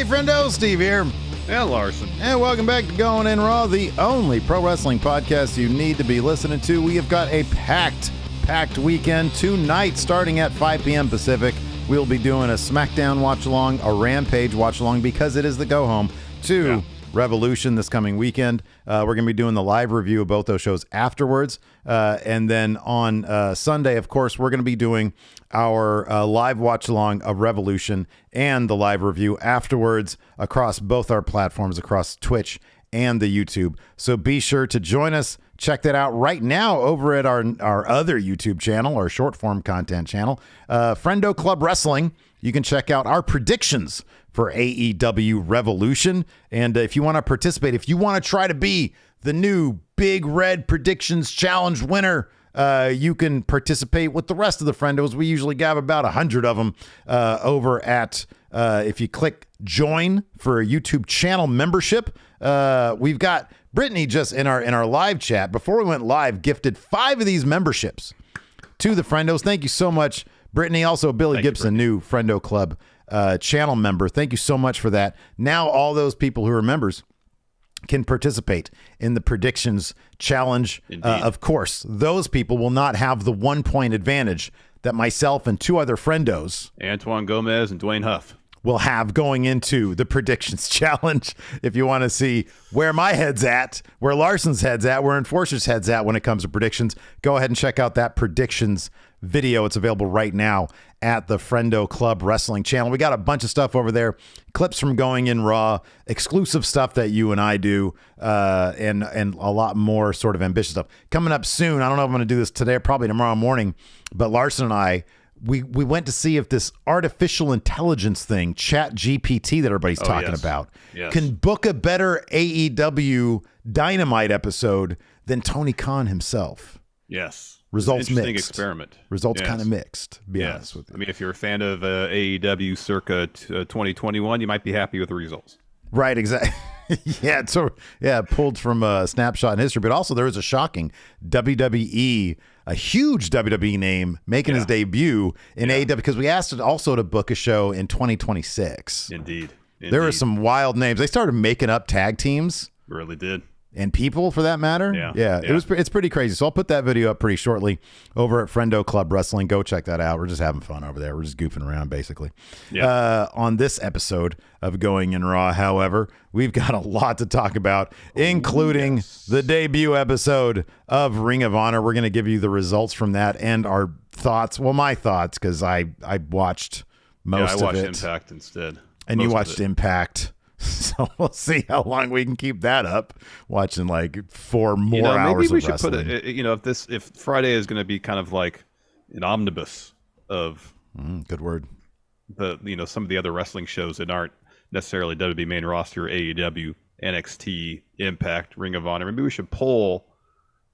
Hey, friendo, Steve here. And Larson. And welcome back to Going In Raw, the only pro wrestling podcast you need to be listening to. We have got a packed weekend. Tonight, starting at 5 p.m. Pacific, we'll be doing a SmackDown watch-along, a Rampage watch-along, because it is the go-home to Revolution this coming weekend. We're going to be doing the live review of both those shows afterwards. And then on Sunday, of course, we're going to be doing our live watch-along of Revolution and the live review afterwards across both our platforms, across Twitch and the YouTube. So be sure to join us. Check that out right now over at our other YouTube channel, our short-form content channel, Friendo Club Wrestling. You can check out our predictions for AEW Revolution. And if you want to participate, if you want to try to be the new Big Red Predictions Challenge winner, you can participate with the rest of the friendos. We usually have about 100 of them over at, if you click join for a YouTube channel membership, we've got Brittany just in our live chat before we went live, gifted 5 of these memberships to the friendos. Thank you so much, Brittany. Also, Billy Gibson, new Friendo Club channel member. Thank you so much for that. Now all those people who are members can participate in the predictions challenge. Of course, those people will not have the 1-point advantage that myself and 2 other friendos, Antoine Gomez and Dwayne Huff, will have going into the predictions challenge. If you want to see where my head's at, where Larson's head's at, where Enforcer's head's at when it comes to predictions, go ahead and check out that predictions video. It's available right now at the Friendo Club Wrestling channel. We got a bunch of stuff over there, clips from Going In Raw, exclusive stuff that you and I do, and a lot more sort of ambitious stuff coming up soon. I don't know if I'm going to do this today or probably tomorrow morning, but Larson and I, we went to see if this artificial intelligence thing, Chat GPT, that everybody's talking about, can book a better AEW Dynamite episode than Tony Khan himself. Yes. Results interesting mixed. Experiment. Results kind of mixed, to be honest with you. I mean, if you're a fan of AEW circa 2021, you might be happy with the results. Right, exactly. Pulled from a snapshot in history. But also there was a shocking WWE, a huge WWE name making his debut in AEW, because we asked it also to book a show in 2026. Indeed. There were some wild names. They started making up tag teams. Really did. And people, for that matter. Yeah. It's pretty crazy. So I'll put that video up pretty shortly over at Friendo Club Wrestling. Go check that out. We're just having fun over there. We're just goofing around, basically. On this episode of Going In Raw, however, we've got a lot to talk about, including the debut episode of Ring of Honor. We're going to give you the results from that and our thoughts. Well, my thoughts, because I watched most of it. I watched Impact instead. And you watched Impact. So we'll see how long we can keep that up, watching like 4 more hours maybe we of wrestling. Should put it, if Friday is going to be kind of like an omnibus of good word, some of the other wrestling shows that aren't necessarily WWE main roster, AEW, NXT, Impact, Ring of Honor. Maybe we should poll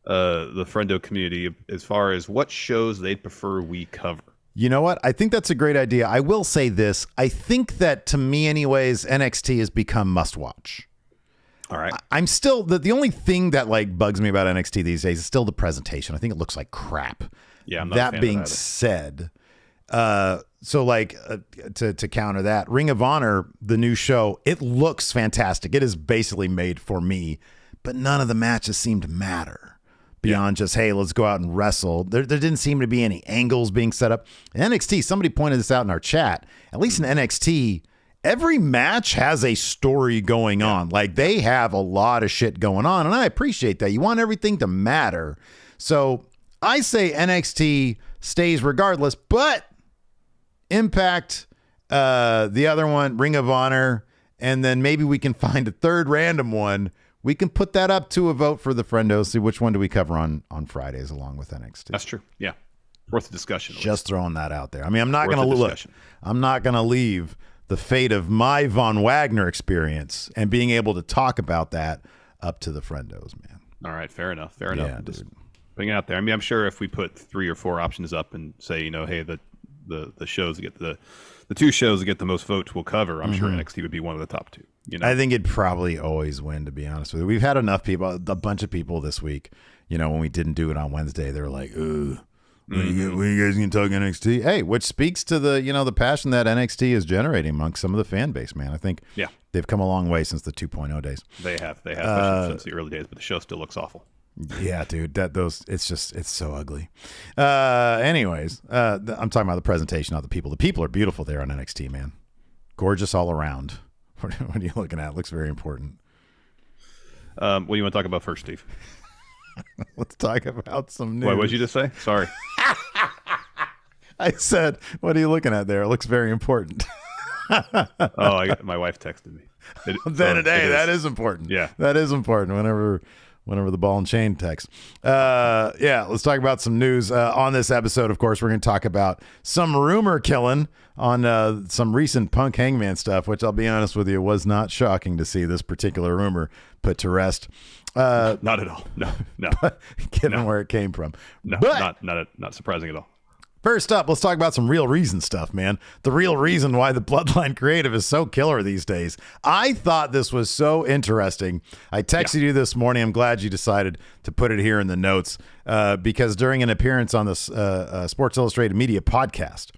the Friendo community as far as what shows they prefer we cover. You know what? I think that's a great idea. I will say this. I think that, to me anyways, NXT has become must-watch. All right. I'm still, the only thing that like bugs me about NXT these days is still the presentation. I think it looks like crap. Yeah, I'm not a fan that being said, so like to counter that, Ring of Honor, the new show, it looks fantastic. It is basically made for me, but none of the matches seem to matter. Beyond just, hey, let's go out and wrestle. There didn't seem to be any angles being set up. In NXT, somebody pointed this out in our chat. At least in NXT, every match has a story going on. Like, they have a lot of shit going on, and I appreciate that. You want everything to matter. So I say NXT stays regardless, but Impact, the other one, Ring of Honor, and then maybe we can find a third random one. We can put that up to a vote for the friendos. See which one do we cover on Fridays along with NXT. That's true. Yeah. Worth a discussion. Just throwing that out there. I mean, I'm not going to look. I'm not going to leave the fate of my Von Wagner experience and being able to talk about that up to the friendos, man. All right. Fair enough. Yeah, Just dude. putting it out there. I mean, I'm sure if we put 3 or 4 options up and say, hey, the shows that get the 2 shows that get the most votes will cover, I'm sure NXT would be one of the top 2. I think it'd probably always win, to be honest with you. We've had enough people, a bunch of people this week, when we didn't do it on Wednesday, they were like, ooh, When you guys can talk NXT? Hey, which speaks to the the passion that NXT is generating amongst some of the fan base, man. I think they've come a long way since the 2.0 days. They have, especially since the early days, but the show still looks awful. Yeah, dude, it's so ugly. Anyways, I'm talking about the presentation, not the people. The people are beautiful there on NXT, man. Gorgeous all around. What are you looking at? Looks very important. What do you want to talk about first, Steve? Let's talk about some news. What did you just say? Sorry. I said, what are you looking at there? It looks very important. My wife texted me. That is important. Yeah. That is important whenever the ball and chain text. Let's talk about some news. On this episode, of course, we're going to talk about some rumor killing on some recent Punk Hangman stuff, which I'll be honest with you, was not shocking to see this particular rumor put to rest. Not at all. No. Given where it came from. No, but, not surprising at all. First up, let's talk about some real reason stuff, man. The real reason why the Bloodline creative is so killer these days. I thought this was so interesting. I texted you this morning. I'm glad you decided to put it here in the notes because during an appearance on the Sports Illustrated Media podcast,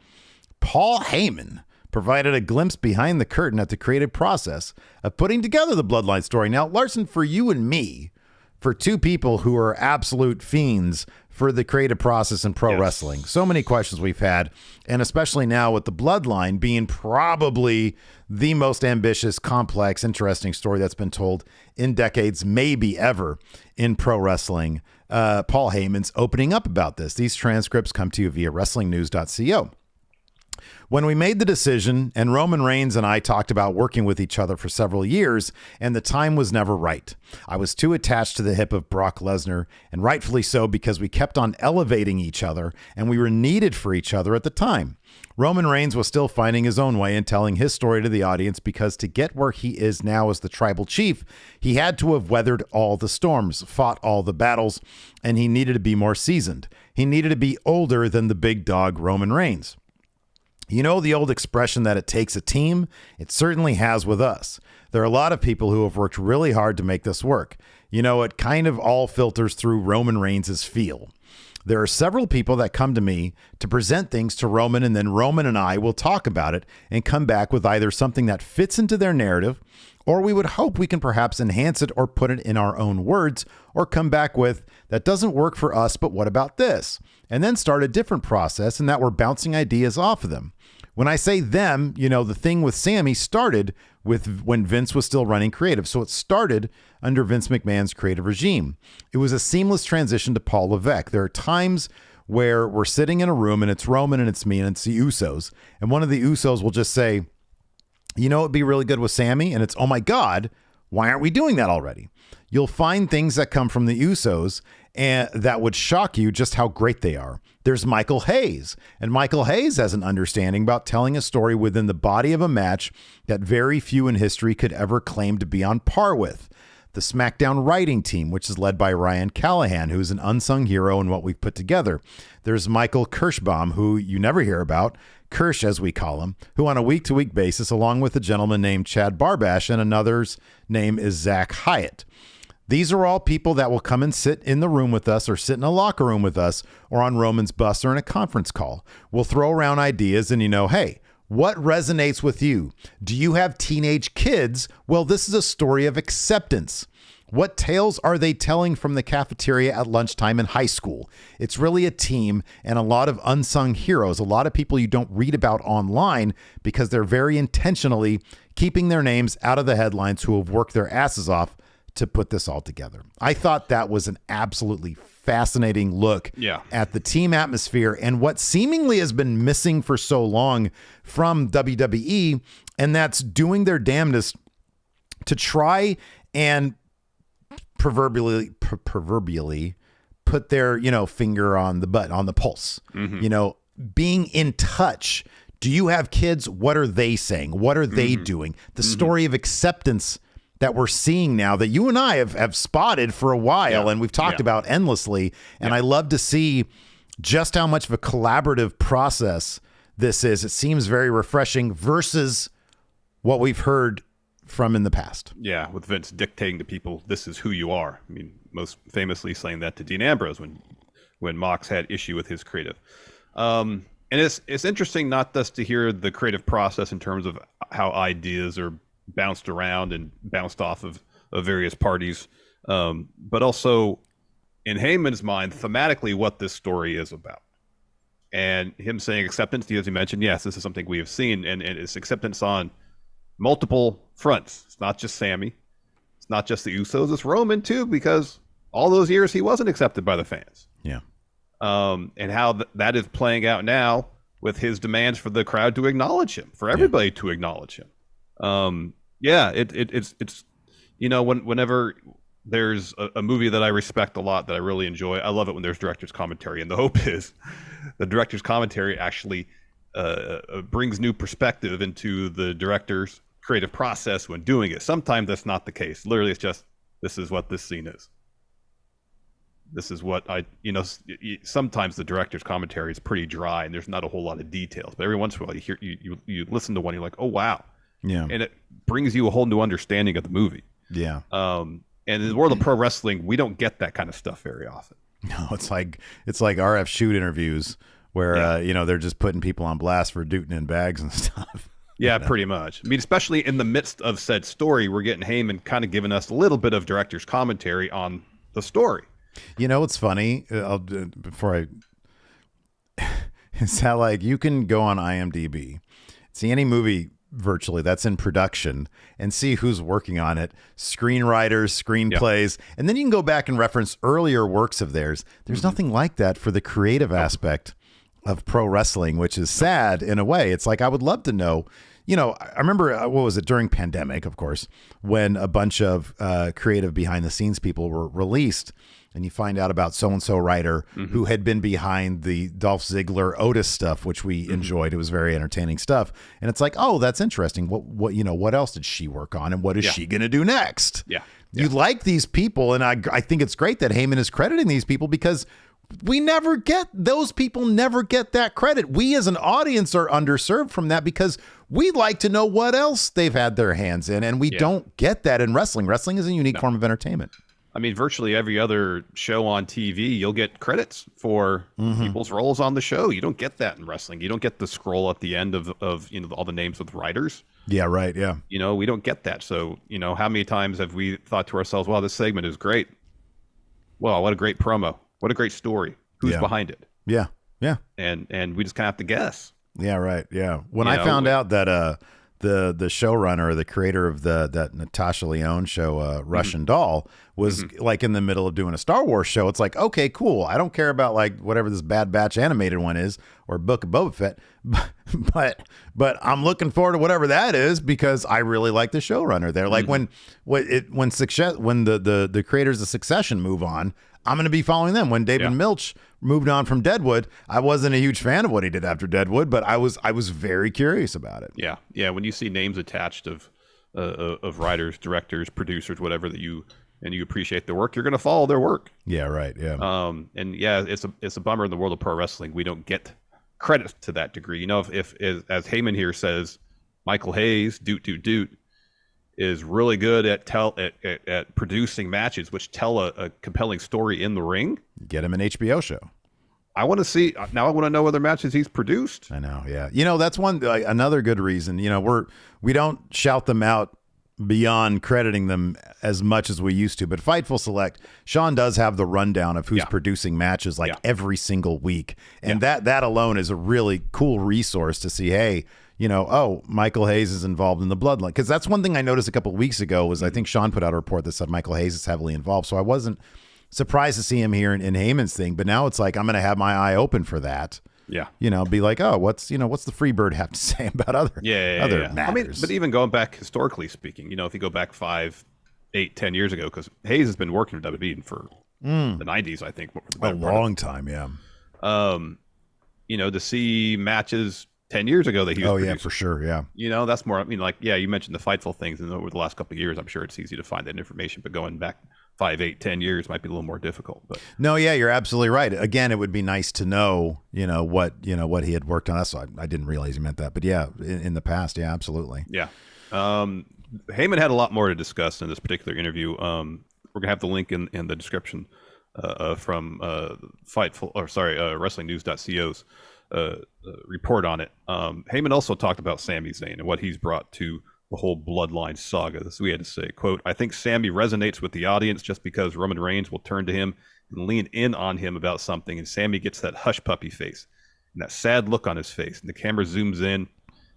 Paul Heyman provided a glimpse behind the curtain at the creative process of putting together the Bloodline story. Now, Larson, for you and me, for two people who are absolute fiends for the creative process in pro wrestling. So many questions we've had, and especially now with the Bloodline being probably the most ambitious, complex, interesting story that's been told in decades, maybe ever, in pro wrestling. Paul Heyman's opening up about this. These transcripts come to you via WrestlingNews.co. When we made the decision, and Roman Reigns and I talked about working with each other for several years, and the time was never right. I was too attached to the hip of Brock Lesnar, and rightfully so because we kept on elevating each other, and we were needed for each other at the time. Roman Reigns was still finding his own way and telling his story to the audience because to get where he is now as the tribal chief, he had to have weathered all the storms, fought all the battles, and he needed to be more seasoned. He needed to be older than the big dog Roman Reigns. You know the old expression that it takes a team? It certainly has with us. There are a lot of people who have worked really hard to make this work. You know, it kind of all filters through Roman Reigns' feel. There are several people that come to me to present things to Roman, and then Roman and I will talk about it and come back with either something that fits into their narrative, or we would hope we can perhaps enhance it or put it in our own words, or come back with, that doesn't work for us, but what about this? And then start a different process, and that we're bouncing ideas off of them. When I say them, you know, the thing with Sammy started with when Vince was still running creative. So it started under Vince McMahon's creative regime. It was a seamless transition to Paul Levesque. There are times where we're sitting in a room and it's Roman and it's me and it's the Usos. And one of the Usos will just say, you know, it'd be really good with Sammy. And it's, oh my God, why aren't we doing that already? You'll find things that come from the Usos and that would shock you just how great they are. There's Michael Hayes, and Michael Hayes has an understanding about telling a story within the body of a match that very few in history could ever claim to be on par with. The SmackDown writing team, which is led by Ryan Callahan, who's an unsung hero in what we've put together. There's Michael Kirschbaum, who you never hear about, Kirsch as we call him, who on a week-to-week basis, along with a gentleman named Chad Barbash, and another's name is Zach Hyatt. These are all people that will come and sit in the room with us or sit in a locker room with us or on Roman's bus or in a conference call. We'll throw around ideas and, you know, hey, what resonates with you? Do you have teenage kids? Well, this is a story of acceptance. What tales are they telling from the cafeteria at lunchtime in high school? It's really a team and a lot of unsung heroes, a lot of people you don't read about online because they're very intentionally keeping their names out of the headlines who have worked their asses off to put this all together. I thought that was an absolutely fascinating look at the team atmosphere and what seemingly has been missing for so long from WWE, and that's doing their damnedest to try and proverbially put their, you know, finger on the butt, on the pulse, you know, being in touch. Do you have kids? What are they saying? What are they doing? The story of acceptance that we're seeing now that you and I have spotted for a while and we've talked about endlessly. And I love to see just how much of a collaborative process this is. It seems very refreshing versus what we've heard from in the past. Yeah, with Vince dictating to people, this is who you are. I mean, most famously saying that to Dean Ambrose when when Mox had issue with his creative. And it's interesting not just to hear the creative process in terms of how ideas are bounced around and bounced off of various parties, but also in Heyman's mind, thematically, what this story is about. And him saying acceptance, as you mentioned, yes, this is something we have seen, and it's acceptance on multiple fronts. It's not just Sammy. It's not just the Usos. It's Roman, too, because all those years he wasn't accepted by the fans. Yeah. And how that is playing out now with his demands for the crowd to acknowledge him, for everybody to acknowledge him. It's whenever there's a movie that I respect a lot, that I really enjoy, I love it when there's director's commentary. And the hope is the director's commentary actually brings new perspective into the director's creative process when doing it. Sometimes that's not the case. Literally, it's just, this is what this scene is. This is what sometimes the director's commentary is pretty dry and there's not a whole lot of details. But every once in a while you listen to one, you're like, oh, wow. Yeah. And it brings you a whole new understanding of the movie. Yeah. And in the world of pro wrestling, we don't get that kind of stuff very often. No, it's like RF shoot interviews where they're just putting people on blast for dooting in bags and stuff. Yeah, pretty much. I mean, especially in the midst of said story, we're getting Heyman kind of giving us a little bit of director's commentary on the story. You know what's funny? Is that like you can go on IMDb, see any movie virtually that's in production and see who's working on it, screenwriters, screenplays, and then you can go back and reference earlier works of theirs. There's nothing like that for the creative aspect of pro wrestling, which is sad in a way. It's like, I would love to know, I remember, what was it, during pandemic, of course, when a bunch of creative behind the scenes people were released, and you find out about so-and-so writer who had been behind the Dolph Ziggler Otis stuff, which we enjoyed. It was very entertaining stuff. And it's like, oh, that's interesting. What else did she work on? And what is she going to do next? Yeah. You like these people. And I think it's great that Heyman is crediting these people, because those people never get that credit. We as an audience are underserved from that, because we like to know what else they've had their hands in. And we don't get that in wrestling. Wrestling is a unique form of entertainment. I mean, virtually every other show on TV, you'll get credits for people's roles on the show. You don't get that in wrestling. You don't get the scroll at the end of all the names with writers. Yeah, right. Yeah. We don't get that. So, how many times have we thought to ourselves, wow, this segment is great. Well, what a great promo. What a great story. Who's behind it? Yeah. Yeah. And we just kind of have to guess. Yeah, right. Yeah. When I found out that the showrunner, the creator of that Natasha Lyonne show, Russian Doll, was like in the middle of doing a Star Wars show. It's like, okay, cool. I don't care about like whatever this Bad Batch animated one is, or Book of Boba Fett, but I'm looking forward to whatever that is, because I really like the showrunner there. Like when the creators of Succession move on, I'm going to be following them. When David Milch moved on from Deadwood, I wasn't a huge fan of what he did after Deadwood, but I was very curious about it. Yeah, yeah. When you see names attached of writers, directors, producers, whatever, that you appreciate their work, you're going to follow their work. Yeah, right. Yeah. And yeah, it's a bummer in the world of pro wrestling. We don't get credit to that degree. If as Heyman here says, Michael Hayes, doot, is really good at producing matches which tell a compelling story in the ring. Get him an HBO show. I want to see now. I want to know other matches he's produced. I know. Yeah. That's another good reason. We don't shout them out beyond crediting them as much as we used to, but Fightful Select, Sean does have the rundown of who's producing matches every single week. And that alone is a really cool resource to see, hey, Michael Hayes is involved in the Bloodline. Because that's one thing I noticed a couple of weeks ago was I think Sean put out a report that said Michael Hayes is heavily involved. So I wasn't surprised to see him here in Heyman's thing. But now it's like, I'm going to have my eye open for that. Yeah. Be like, oh, what's the Freebird have to say about other matters? I mean, but even going back historically speaking, if you go back 5, 8, 10 years ago, because Hayes has been working for WWE for the 90s, I think. A long time, yeah. To see matches 10 years ago that he was producing, for sure, yeah. That's more, you mentioned the Fightful things, and over the last couple of years, I'm sure it's easy to find that information, but going back 5, 8, 10 years might be a little more difficult. But no, yeah, you're absolutely right. Again, it would be nice to know, what he had worked on. That's why I didn't realize he meant that, but yeah, in the past, yeah, absolutely. Yeah. Heyman had a lot more to discuss in this particular interview. We're gonna have the link in the description from WrestlingNews.co's report on it. Heyman also talked about Sami Zayn and what he's brought to the whole Bloodline saga. This we had to say, quote, "I think Sami resonates with the audience just because Roman Reigns will turn to him and lean in on him about something, and Sami gets that hush puppy face and that sad look on his face, and the camera zooms in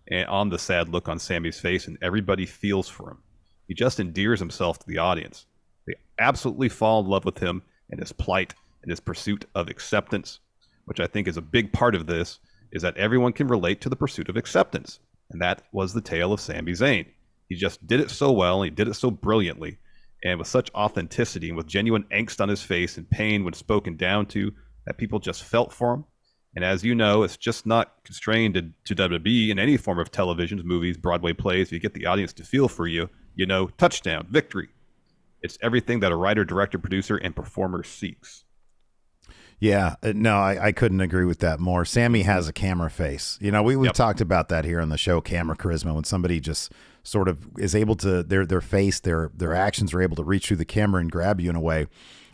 and on the sad look on Sami's face, and everybody feels for him. He just endears himself to the audience. They absolutely fall in love with him and his plight and his pursuit of acceptance, which I think is a big part of this, is that everyone can relate to the pursuit of acceptance. And that was the tale of Sami Zayn. He just did it so well, and he did it so brilliantly, and with such authenticity and with genuine angst on his face and pain when spoken down to, that people just felt for him. And as you know, it's just not constrained to WWE in any form of televisions, movies, Broadway plays. If you get the audience to feel for you, you know, touchdown, victory. It's everything that a writer, director, producer, and performer seeks." Yeah, no, I couldn't agree with that more. Sami has a camera face. You know, we've talked about that here on the show, camera charisma, when somebody just sort of is able to, their face, their actions are able to reach through the camera and grab you in a way.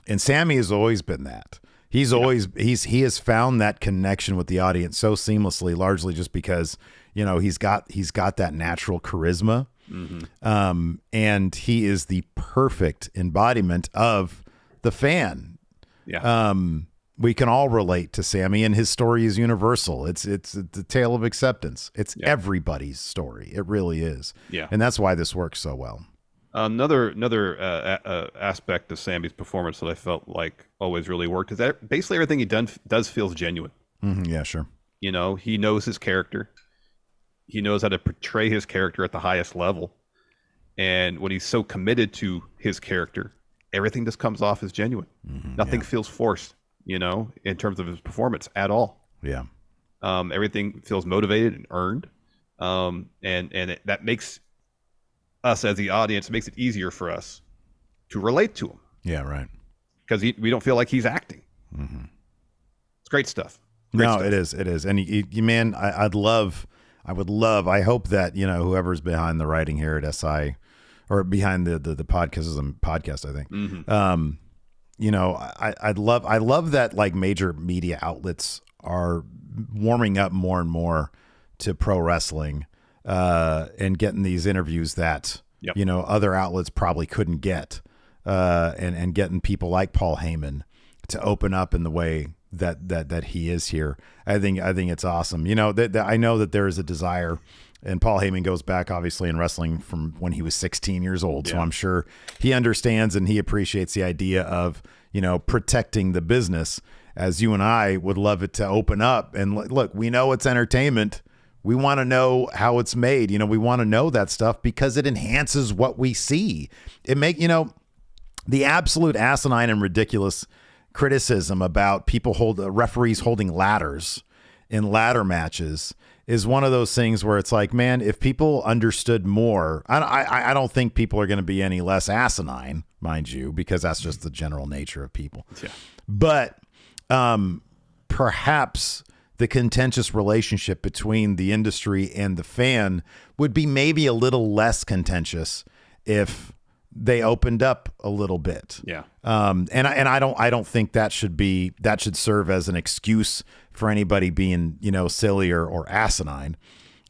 And Sami has always been that. He has found that connection with the audience so seamlessly, largely just because, you know, he's got that natural charisma. Mm-hmm. And he is the perfect embodiment of the fan. Yeah. We can all relate to Sami, and his story is universal. It's the tale of acceptance. It's everybody's story. It really is. Yeah. And that's why this works so well. Another aspect of Sami's performance that I felt like always really worked is that basically everything he does feels genuine. Mm-hmm, yeah, sure. You know, he knows his character. He knows how to portray his character at the highest level. And when he's so committed to his character, everything just comes off as genuine. Mm-hmm, Nothing feels forced, you know, in terms of his performance at all. Yeah. Everything feels motivated and earned. That makes us as the audience, makes it easier for us to relate to him. Yeah, right. Because we don't feel like he's acting. Mm-hmm. It's great stuff. It is. And man, I would love, I hope that, you know, whoever's behind the writing here at SI or behind the podcast, I think, mm-hmm. You know, I love that like major media outlets are warming up more and more to pro wrestling, and getting these interviews that, you know, other outlets probably couldn't get, and getting people like Paul Heyman to open up in the way that he is here. I think it's awesome. You know, I know that there is a desire, and Paul Heyman goes back obviously in wrestling from when he was 16 years old. So I'm sure he understands and he appreciates the idea of, you know, protecting the business, as you and I would love it to open up. And look, we know it's entertainment. We want to know how it's made. You know, we want to know that stuff because it enhances what we see. You know, the absolute asinine and ridiculous criticism about referees holding ladders in ladder matches is one of those things where it's like, man, if people understood more, I don't think people are going to be any less asinine, mind you, because that's just the general nature of people. Yeah. But perhaps the contentious relationship between the industry and the fan would be maybe a little less contentious if they opened up a little bit. Yeah. And I don't think that should serve as an excuse for anybody being, you know, silly or asinine.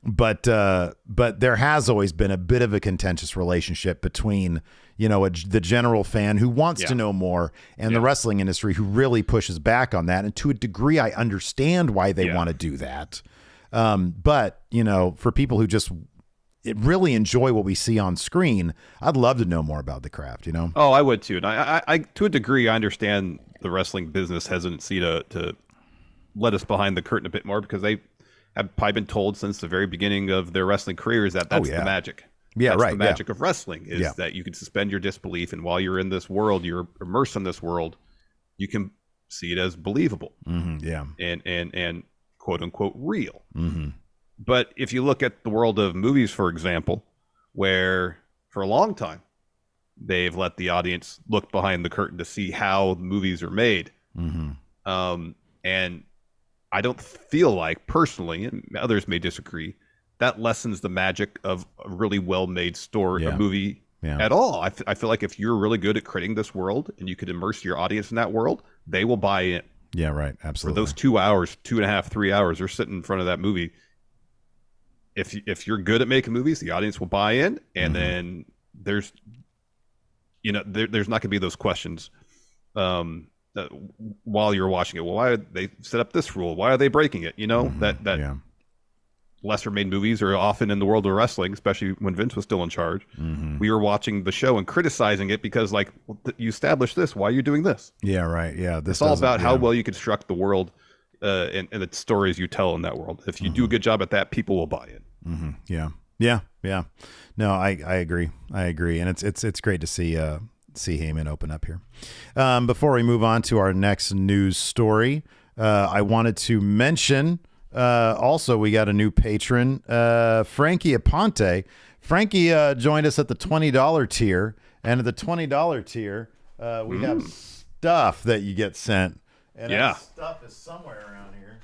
But there has always been a bit of a contentious relationship between, you know, the general fan who wants to know more and the wrestling industry who really pushes back on that. And to a degree, I understand why they want to do that. But, you know, for people who just really enjoy what we see on screen, I'd love to know more about the craft, you know? Oh, I would too. And I to a degree, I understand the wrestling business hesitancy to let us behind the curtain a bit more, because they have probably been told since the very beginning of their wrestling careers that that's the magic. Yeah, that's right. The magic of wrestling is that you can suspend your disbelief, and while you're in this world, you're immersed in this world, you can see it as believable. Mm-hmm, yeah. And quote unquote real. Mm-hmm. But if you look at the world of movies, for example, where for a long time they've let the audience look behind the curtain to see how movies are made. Mm-hmm. And I don't feel like, personally, and others may disagree, that lessens the magic of a really well-made story, a movie at all. I feel like if you're really good at creating this world and you could immerse your audience in that world, they will buy in. Yeah, right. Absolutely. For those 2 hours, 2.5, 3 hours, they're sitting in front of that movie. If you're good at making movies, the audience will buy in, and then there's not going to be those questions while you're watching it. Well, why did they set up this rule? Why are they breaking it? That lesser made movies are often in the world of wrestling, especially when Vince was still in charge. We were watching the show and criticizing it because, like, you established this. Why are you doing this? Yeah, right. Yeah, it's all about how well you construct the world and the stories you tell in that world. If you do a good job at that, people will buy it. Yeah. No, I agree. And it's great to see Heyman open up here. Before we move on to our next news story, I wanted to mention also we got a new patron, Frankie Aponte. Frankie joined us at the $20 tier, and at the $20 tier, we have stuff that you get sent. And that stuff is somewhere around here.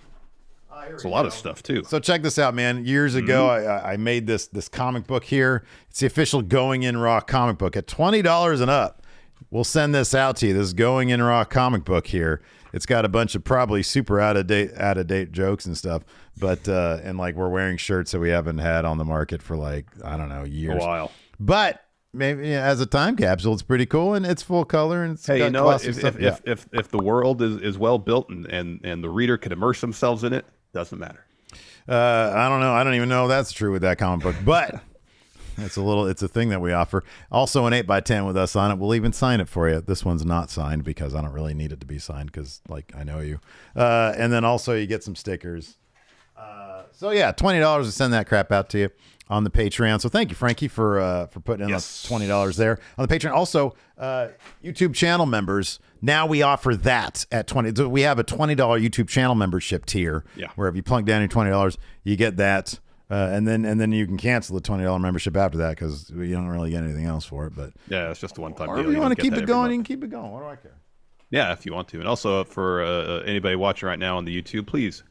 It's a lot of stuff too. So check this out, man. Years ago, I made this comic book here. It's the official Going In Raw comic book at $20 and up. We'll send this out to you. This Going In Raw comic book here. It's got a bunch of probably super out of date jokes and stuff, but and like we're wearing shirts that we haven't had on the market for like I don't know years, a while. But maybe as a time capsule, it's pretty cool and it's full color and it's got classic stuff. If the world is well built and the reader can immerse themselves in it. Doesn't matter. I don't know. I don't even know if that's true with that comic book, but it's a thing that we offer. Also an 8x10 with us on it. We'll even sign it for you. This one's not signed because I don't really need it to be signed because like I know you. And then also you get some stickers. So yeah, $20 to send that crap out to you on the Patreon. So thank you, Frankie, for putting in the $20 there on the Patreon. Also, YouTube channel members. Now we offer that at $20. So we have a $20 YouTube channel membership tier. Yeah. Where if you plunk down your $20, you get that, and then you can cancel the $20 membership after that because you don't really get anything else for it. But yeah, it's just a one-time deal. Or if you want to keep it going, you can keep it going. What do I care? Yeah, if you want to. And also for anybody watching right now on the YouTube, please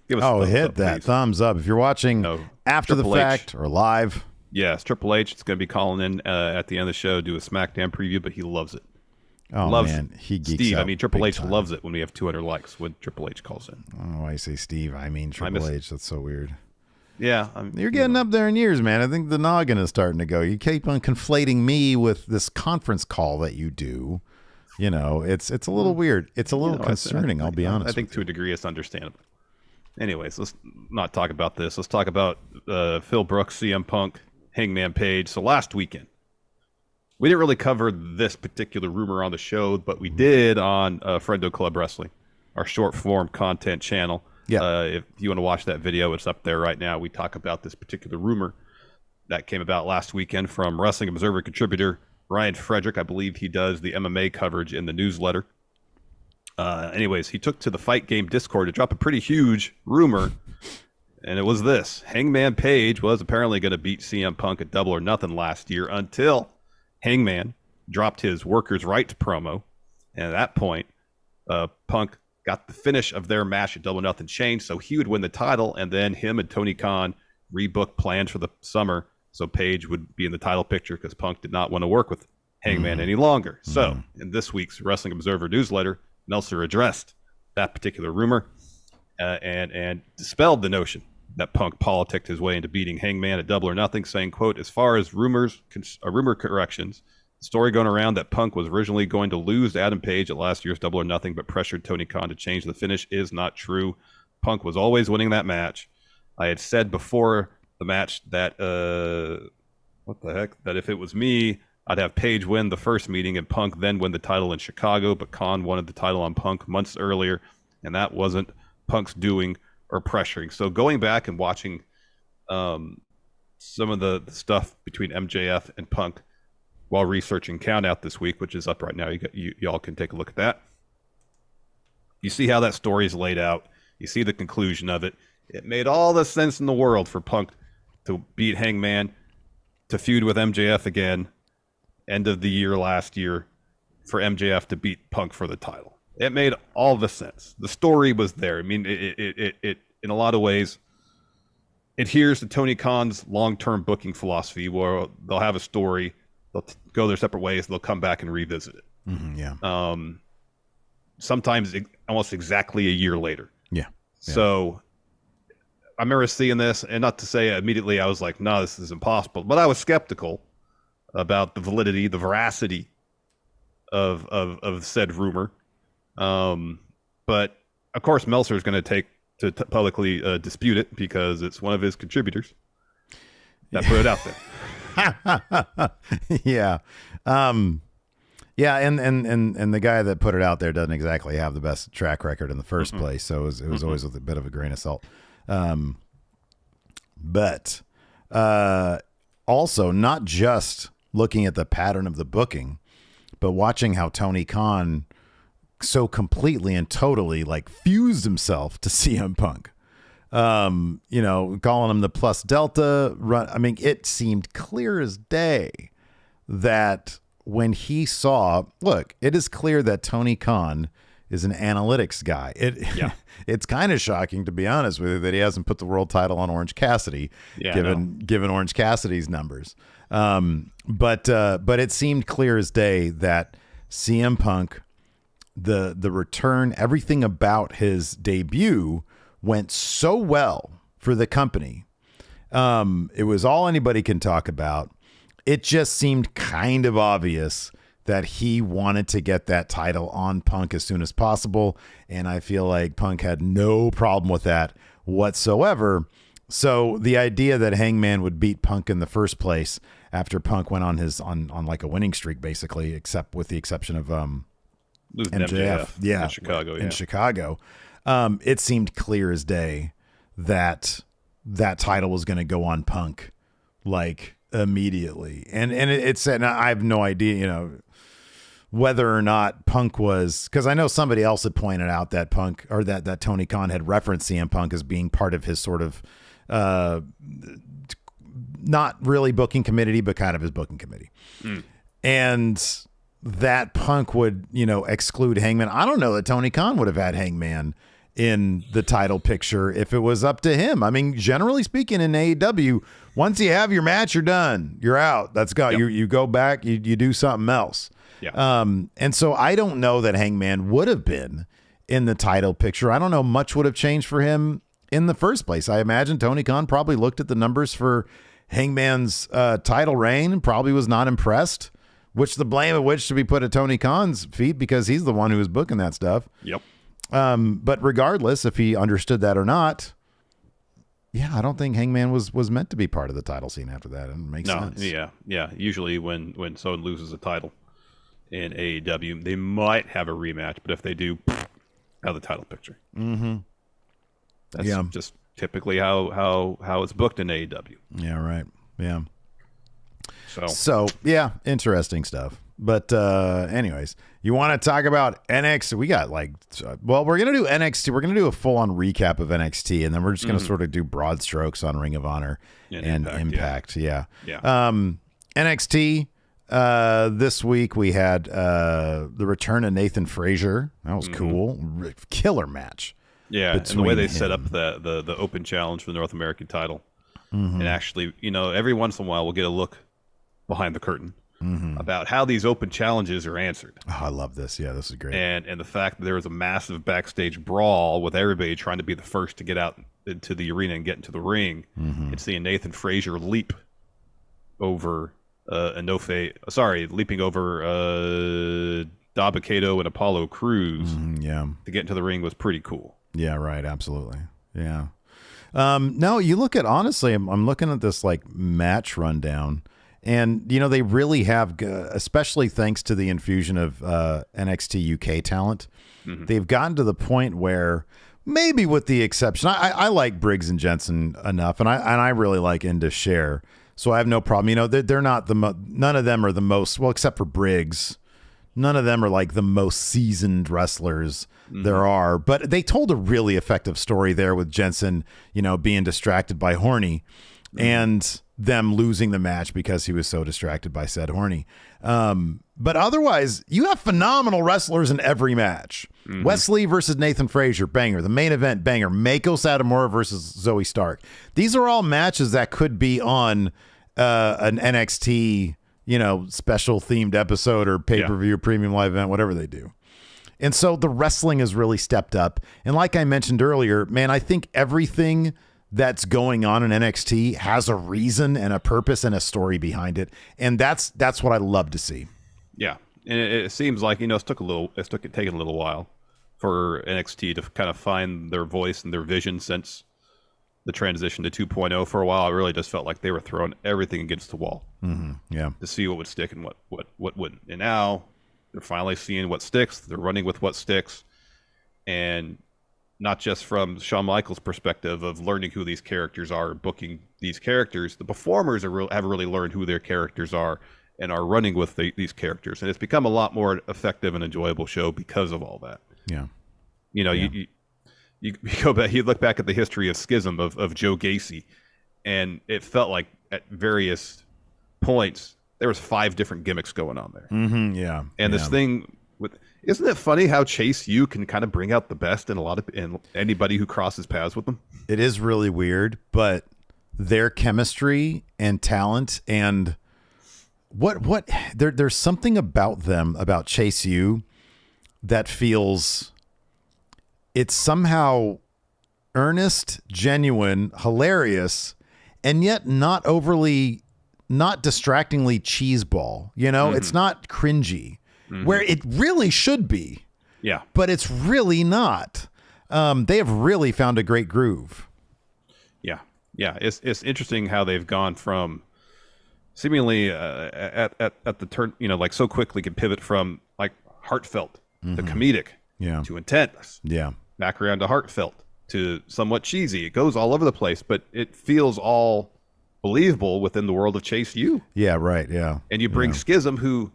give us hit that thumbs up if you're watching after the fact or live. Yes, Triple H is going to be calling in at the end of the show, do a SmackDown preview, but he loves it. Oh, man, he geeks Steve, out. I mean, Triple H time. Loves it when we have 200 likes when Triple H calls in. Oh, I say Steve. I mean Triple H. That's so weird. Yeah. You're getting up there in years, man. I think the noggin is starting to go. You keep on conflating me with this conference call that you do. You know, it's a little weird. It's a little concerning, I'll be honest. I think to a degree it's understandable. Anyways, let's not talk about this. Let's talk about Phil Brooks, CM Punk, Hangman Page. So last weekend, we didn't really cover this particular rumor on the show, but we did on Friendo Club Wrestling, our short form content channel. Yeah. If you want to watch that video, it's up there right now. We talk about this particular rumor that came about last weekend from Wrestling Observer contributor Ryan Frederick. I believe he does the MMA coverage in the newsletter. Anyways, he took to the Fight Game Discord to drop a pretty huge rumor, and it was this. Hangman Page was apparently going to beat CM Punk at Double or Nothing last year until Hangman dropped his Workers' Rights promo, and at that point, Punk got the finish of their match at Double or Nothing changed, so he would win the title, and then him and Tony Khan rebooked plans for the summer, so Page would be in the title picture because Punk did not want to work with Hangman any longer. So, in this week's Wrestling Observer newsletter, Meltzer addressed that particular rumor and dispelled the notion that Punk politicked his way into beating Hangman at Double or Nothing, saying, quote, as far as rumor corrections, the story going around that Punk was originally going to lose to Adam Page at last year's Double or Nothing, but pressured Tony Khan to change the finish is not true. Punk was always winning that match. I had said before the match that, that if it was me, I'd have Page win the first meeting and Punk then win the title in Chicago, but Khan wanted the title on Punk months earlier, and that wasn't Punk's doing or pressuring. So going back and watching some of the stuff between MJF and Punk while researching Countout this week, which is up right now, y'all can take a look at that. You see how that story is laid out. You see the conclusion of it. It made all the sense in the world for Punk to beat Hangman, to feud with MJF again, end of the year last year, for MJF to beat Punk for the title. It made all the sense. The story was there. I mean, it in a lot of ways, adheres to Tony Khan's long-term booking philosophy, where they'll have a story, they'll go their separate ways, they'll come back and revisit it. Yeah. Sometimes almost exactly a year later. Yeah. So I remember seeing this, and not to say immediately I was like, no, this is impossible, but I was skeptical about the validity, the veracity of said rumor. But of course, Meltzer is going to take to publicly dispute it because it's one of his contributors that put it out there. Yeah. Yeah, and the guy that put it out there doesn't exactly have the best track record in the first place, so it was always with a bit of a grain of salt. But also, not just looking at the pattern of the booking, but watching how Tony Khan so completely and totally like fused himself to CM Punk. You know, calling him the plus delta run. I mean, it seemed clear as day that when he saw, look, it is clear that Tony Khan is an analytics guy. It's kind of shocking, to be honest with you, that he hasn't put the world title on Orange Cassidy, given Orange Cassidy's numbers. But it seemed clear as day that CM Punk, the return, everything about his debut went so well for the company. It was all anybody can talk about. It just seemed kind of obvious that he wanted to get that title on Punk as soon as possible. And I feel like Punk had no problem with that whatsoever. So the idea that Hangman would beat Punk in the first place after Punk went on like a winning streak, basically, except with the exception of MJF. In Chicago. It seemed clear as day that that title was going to go on Punk like immediately. And it said, I have no idea, you know, whether or not Punk was, because I know somebody else had pointed out that Punk, or that Tony Khan had referenced CM Punk as being part of his sort of not really booking committee, but kind of his booking committee. And that Punk would, you know, exclude Hangman. I don't know that Tony Khan would have had Hangman in the title picture if it was up to him. I mean, generally speaking, in AEW, once you have your match, you're done. You're out. That's got you go back, you do something else. Yeah. And so I don't know that Hangman would have been in the title picture. I don't know much would have changed for him in the first place. I imagine Tony Khan probably looked at the numbers for Hangman's title reign and probably was not impressed, which the blame of which should be put at Tony Khan's feet because he's the one who was booking that stuff. Yep. But regardless if he understood that or not, yeah, I don't think Hangman was meant to be part of the title scene after that. It makes sense. Yeah. Usually when someone loses a title in AEW, they might have a rematch, but if they do, out of the title picture. That's just typically how it's booked in AEW. Yeah, right. Yeah. So yeah, interesting stuff. But anyways, you want to talk about NXT? We got we're going to do NXT. We're going to do a full-on recap of NXT, and then we're just going to sort of do broad strokes on Ring of Honor and Impact. Yeah. NXT, this week we had the return of Nathan Frazier. That was cool. Killer match. Yeah, and the way they set up the open challenge for the North American title. And actually, you know, every once in a while we'll get a look behind the curtain about how these open challenges are answered. Oh, I love this. Yeah, this is great. And the fact that there was a massive backstage brawl with everybody trying to be the first to get out into the arena and get into the ring, and seeing Nathan Frazier leap over leaping over Dabba-Kato and Apollo Crews to get into the ring was pretty cool. Yeah, right. Absolutely. Yeah. No, you look at, honestly, I'm looking at this like match rundown, and you know, they really have, especially thanks to the infusion of NXT UK talent, they've gotten to the point where, maybe with the exception, I like Briggs and Jensen enough, and I really like Indus Sher, so I have no problem. You know, they're not none of them are the most, well, except for Briggs, none of them are like the most seasoned wrestlers there are, but they told a really effective story there with Jensen, you know, being distracted by Horny. And them losing the match because he was so distracted by said horny. But otherwise, you have phenomenal wrestlers in every match. Mm-hmm. Wesley versus Nathan Frazier, banger. The main event, banger. Mako Satomura versus Zoe Stark. These are all matches that could be on an NXT, special themed episode or pay-per-view premium live event, whatever they do. And so the wrestling has really stepped up. And like I mentioned earlier, man, I think everything that's going on in NXT has a reason and a purpose and a story behind it. And that's what I love to see. Yeah. And it seems like, it's taken a little while for NXT to kind of find their voice and their vision since the transition to 2.0. For a while, I really just felt like they were throwing everything against the wall. Mm-hmm. Yeah. To see what would stick and what wouldn't. And now they're finally seeing what sticks. They're running with what sticks. And not just from Shawn Michaels' perspective of learning who these characters are, booking these characters. The performers have really learned who their characters are and are running with these characters. And it's become a lot more effective and enjoyable show because of all that. Yeah. You go back, you look back at the history of Schism of Joe Gacy, and it felt like at various points there was 5 different gimmicks going on there. Mm-hmm, yeah. And this thing with, isn't it funny how Chase U can kind of bring out the best in anybody who crosses paths with them? It is really weird, but their chemistry and talent and there's something about them, about Chase U, that feels, it's somehow earnest, genuine, hilarious, and yet not distractingly cheeseball. Mm-hmm. It's not cringy, where it really should be. Yeah. But it's really not. They have really found a great groove. Yeah. Yeah. It's interesting how they've gone from seemingly at the turn, like so quickly can pivot from like heartfelt to comedic to intense. Yeah. Back around to heartfelt to somewhat cheesy. It goes all over the place, but it feels all believable within the world of Chase U. Yeah, right. Yeah. And you bring Schism, who,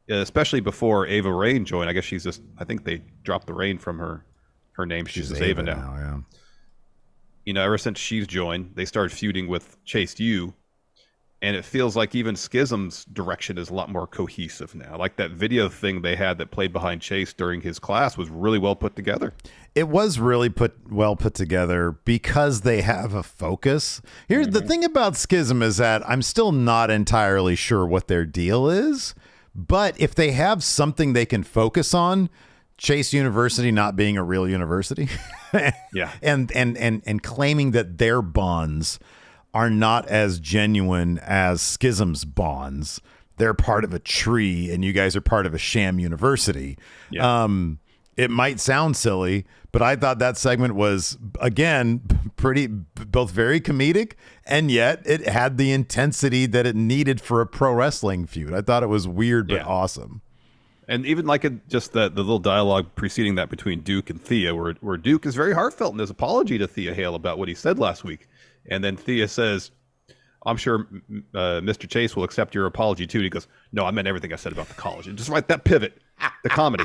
especially before Ava Rain joined, I guess I think they dropped the Rain from her name. She's just Ava now. Yeah. Ever since she's joined, they started feuding with Chase U. And it feels like even Schism's direction is a lot more cohesive now. Like that video thing they had that played behind Chase during his class was really well put together. It was really well put together because they have a focus. Here's the thing about Schism is that I'm still not entirely sure what their deal is. But if they have something they can focus on, Chase University not being a real university, yeah, and claiming that their bonds are not as genuine as Schism's bonds. They're part of a tree and you guys are part of a sham university. Yeah. It might sound silly, but I thought that segment was, again, both very comedic, and yet it had the intensity that it needed for a pro wrestling feud. I thought it was weird, but awesome. And even like just the little dialogue preceding that between Duke and Thea, where Duke is very heartfelt in his apology to Thea Hale about what he said last week. And then Thea says, I'm sure Mr. Chase will accept your apology too. And he goes, no, I meant everything I said about the college. And just right, that pivot, the comedy,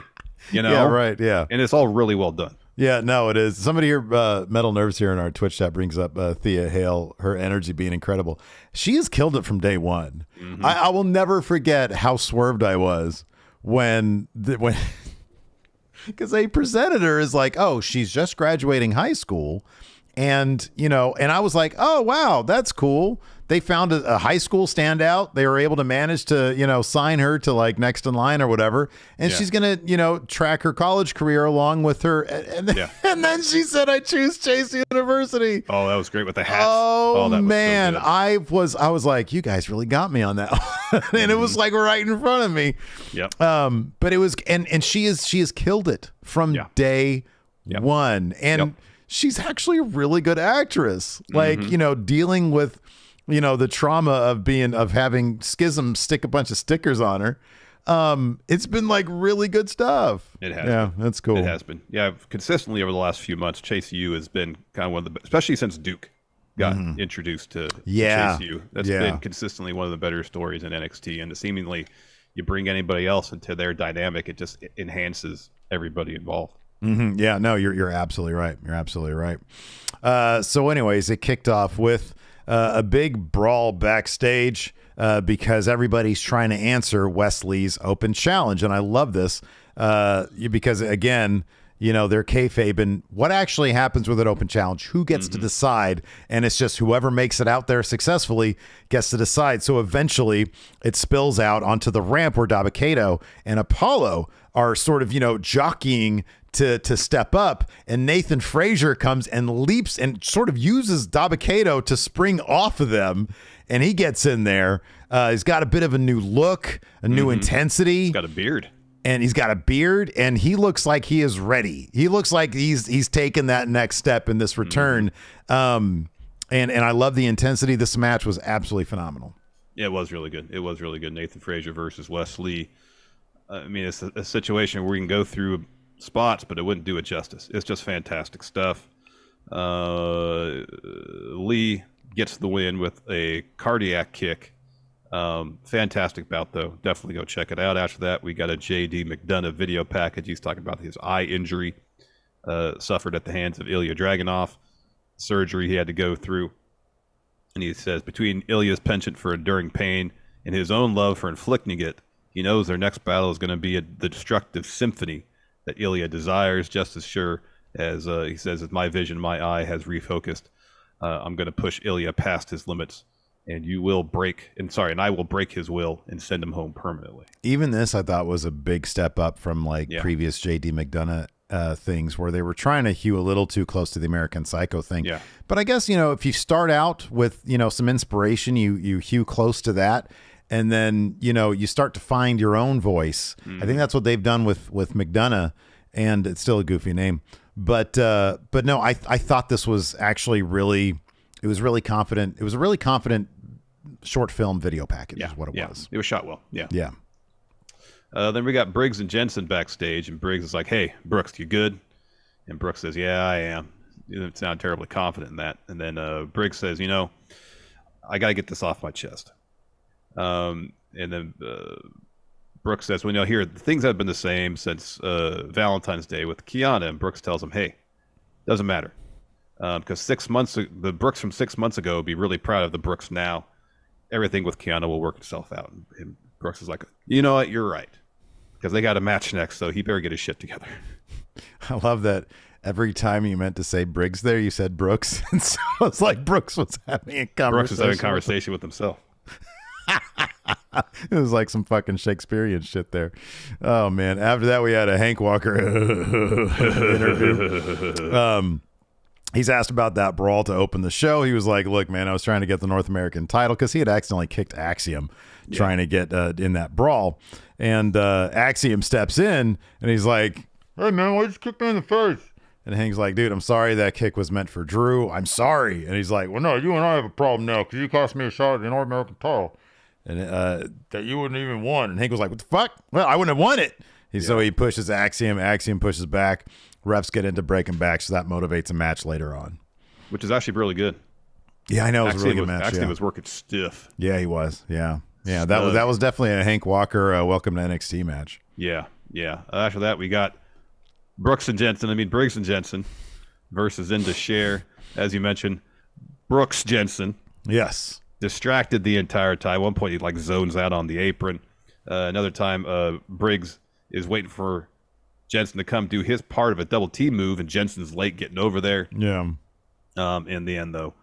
Yeah, right, yeah. And it's all really well done. Yeah, no, it is. Somebody here, Metal Nerves here in our Twitch chat brings up Thea Hale, her energy being incredible. She has killed it from day one. Mm-hmm. I will never forget how swerved I was when because they presented her as like, oh, she's just graduating high school. And, and I was like, oh, wow, that's cool. They found a high school standout. They were able to manage to, sign her to like next in line or whatever. And she's going to, track her college career along with her. And then she said, I choose Chase University. Oh, that was great with the hats. Oh that man. Was so I was like, you guys really got me on that. And it was like right in front of me. Yep. But it was, and she has killed it from day one. And she's actually a really good actress. Like, dealing with, the trauma of having Schism stick a bunch of stickers on her. It's been like really good stuff. It has. Yeah, that's cool. It has been. Yeah, consistently over the last few months, Chase U has been kind of one of the, especially since Duke got introduced to Chase U. That's been consistently one of the better stories in NXT. And seemingly, you bring anybody else into their dynamic, it just enhances everybody involved. Mm-hmm. Yeah, no, you're absolutely right. You're absolutely right. So anyways, it kicked off with a big brawl backstage because everybody's trying to answer Wesley's open challenge. And I love this because, again, they're kayfabe. What actually happens with an open challenge? Who gets to decide? And it's just whoever makes it out there successfully gets to decide. So eventually it spills out onto the ramp where Dabba-Kato and Apollo are sort of, jockeying to step up, and Nathan Frazier comes and leaps and sort of uses Dabba-Kato to spring off of them, and he gets in there. He's got a bit of a new look, a new intensity. He's got a beard. And he's got a beard, and he looks like he is ready. He looks like he's taken that next step in this return. And I love the intensity. This match was absolutely phenomenal. Yeah, it was really good. It was really good. Nathan Frazier versus Wes Lee. I mean, it's a situation where we can go through spots, but it wouldn't do it justice. It's just fantastic stuff. Lee gets the win with a cardiac kick. Fantastic bout, though. Definitely go check it out. After that, we got a JD McDonough video package. He's talking about his eye injury suffered at the hands of Ilya Dragunov, surgery he had to go through. And he says, between Ilya's penchant for enduring pain and his own love for inflicting it, he knows their next battle is going to be the destructive symphony that Ilya desires, just as sure as he says, as my vision, my eye has refocused. I'm going to push Ilya past his limits, and I will break his will and send him home permanently. Even this, I thought, was a big step up from previous JD McDonough things where they were trying to hew a little too close to the American Psycho thing. Yeah. But I guess, if you start out with, some inspiration, you hew close to that. And then, you start to find your own voice. I think that's what they've done with McDonough, and it's still a goofy name. But no, I thought this was actually it was really confident. It was a really confident short film video package is what it was. It was shot well. Yeah. Yeah. Then we got Briggs and Jensen backstage, and Briggs is like, hey, Brooks, you good? And Brooks says, yeah, I am. He doesn't sound terribly confident in that. And then Briggs says, I got to get this off my chest. And then Brooks says, well, here, things have been the same since Valentine's Day with Kiana. And Brooks tells him, hey, doesn't matter. Because the Brooks from 6 months ago would be really proud of the Brooks now. Everything with Kiana will work itself out. And Brooks is like, you know what, you're right. Because they got a match next, so he better get his shit together. I love that every time you meant to say Briggs there, you said Brooks. And so it's like Brooks was having a conversation. Brooks was having a conversation with himself. It was like some fucking Shakespearean shit there. Oh, man. After that, we had a Hank Walker interview. He's asked about that brawl to open the show. He was like, look, man, I was trying to get the North American title because he had accidentally kicked Axiom trying to get in that brawl. And Axiom steps in, and he's like, hey, man, why you just kick me in the face? And Hank's like, dude, I'm sorry that kick was meant for Drew. I'm sorry. And he's like, well, no, you and I have a problem now because you cost me a shot at the North American title. And that you wouldn't even won. And Hank was like, what the fuck? Well, I wouldn't have won it. So he pushes Axiom. Axiom pushes back. Refs get into breaking back, so that motivates a match later on. Which is actually really good. Yeah, I know. It was a really good match. Axiom was working stiff. Yeah, he was. Yeah. Yeah, that was definitely a Hank Walker welcome to NXT match. Yeah, yeah. After that, we got Briggs and Jensen versus Indus as you mentioned. Brooks Jensen. Yes. Distracted the entire time. At one point, he zones out on the apron. Another time, Briggs is waiting for Jensen to come do his part of a double team move, and Jensen's late getting over there. Yeah. In the end, though,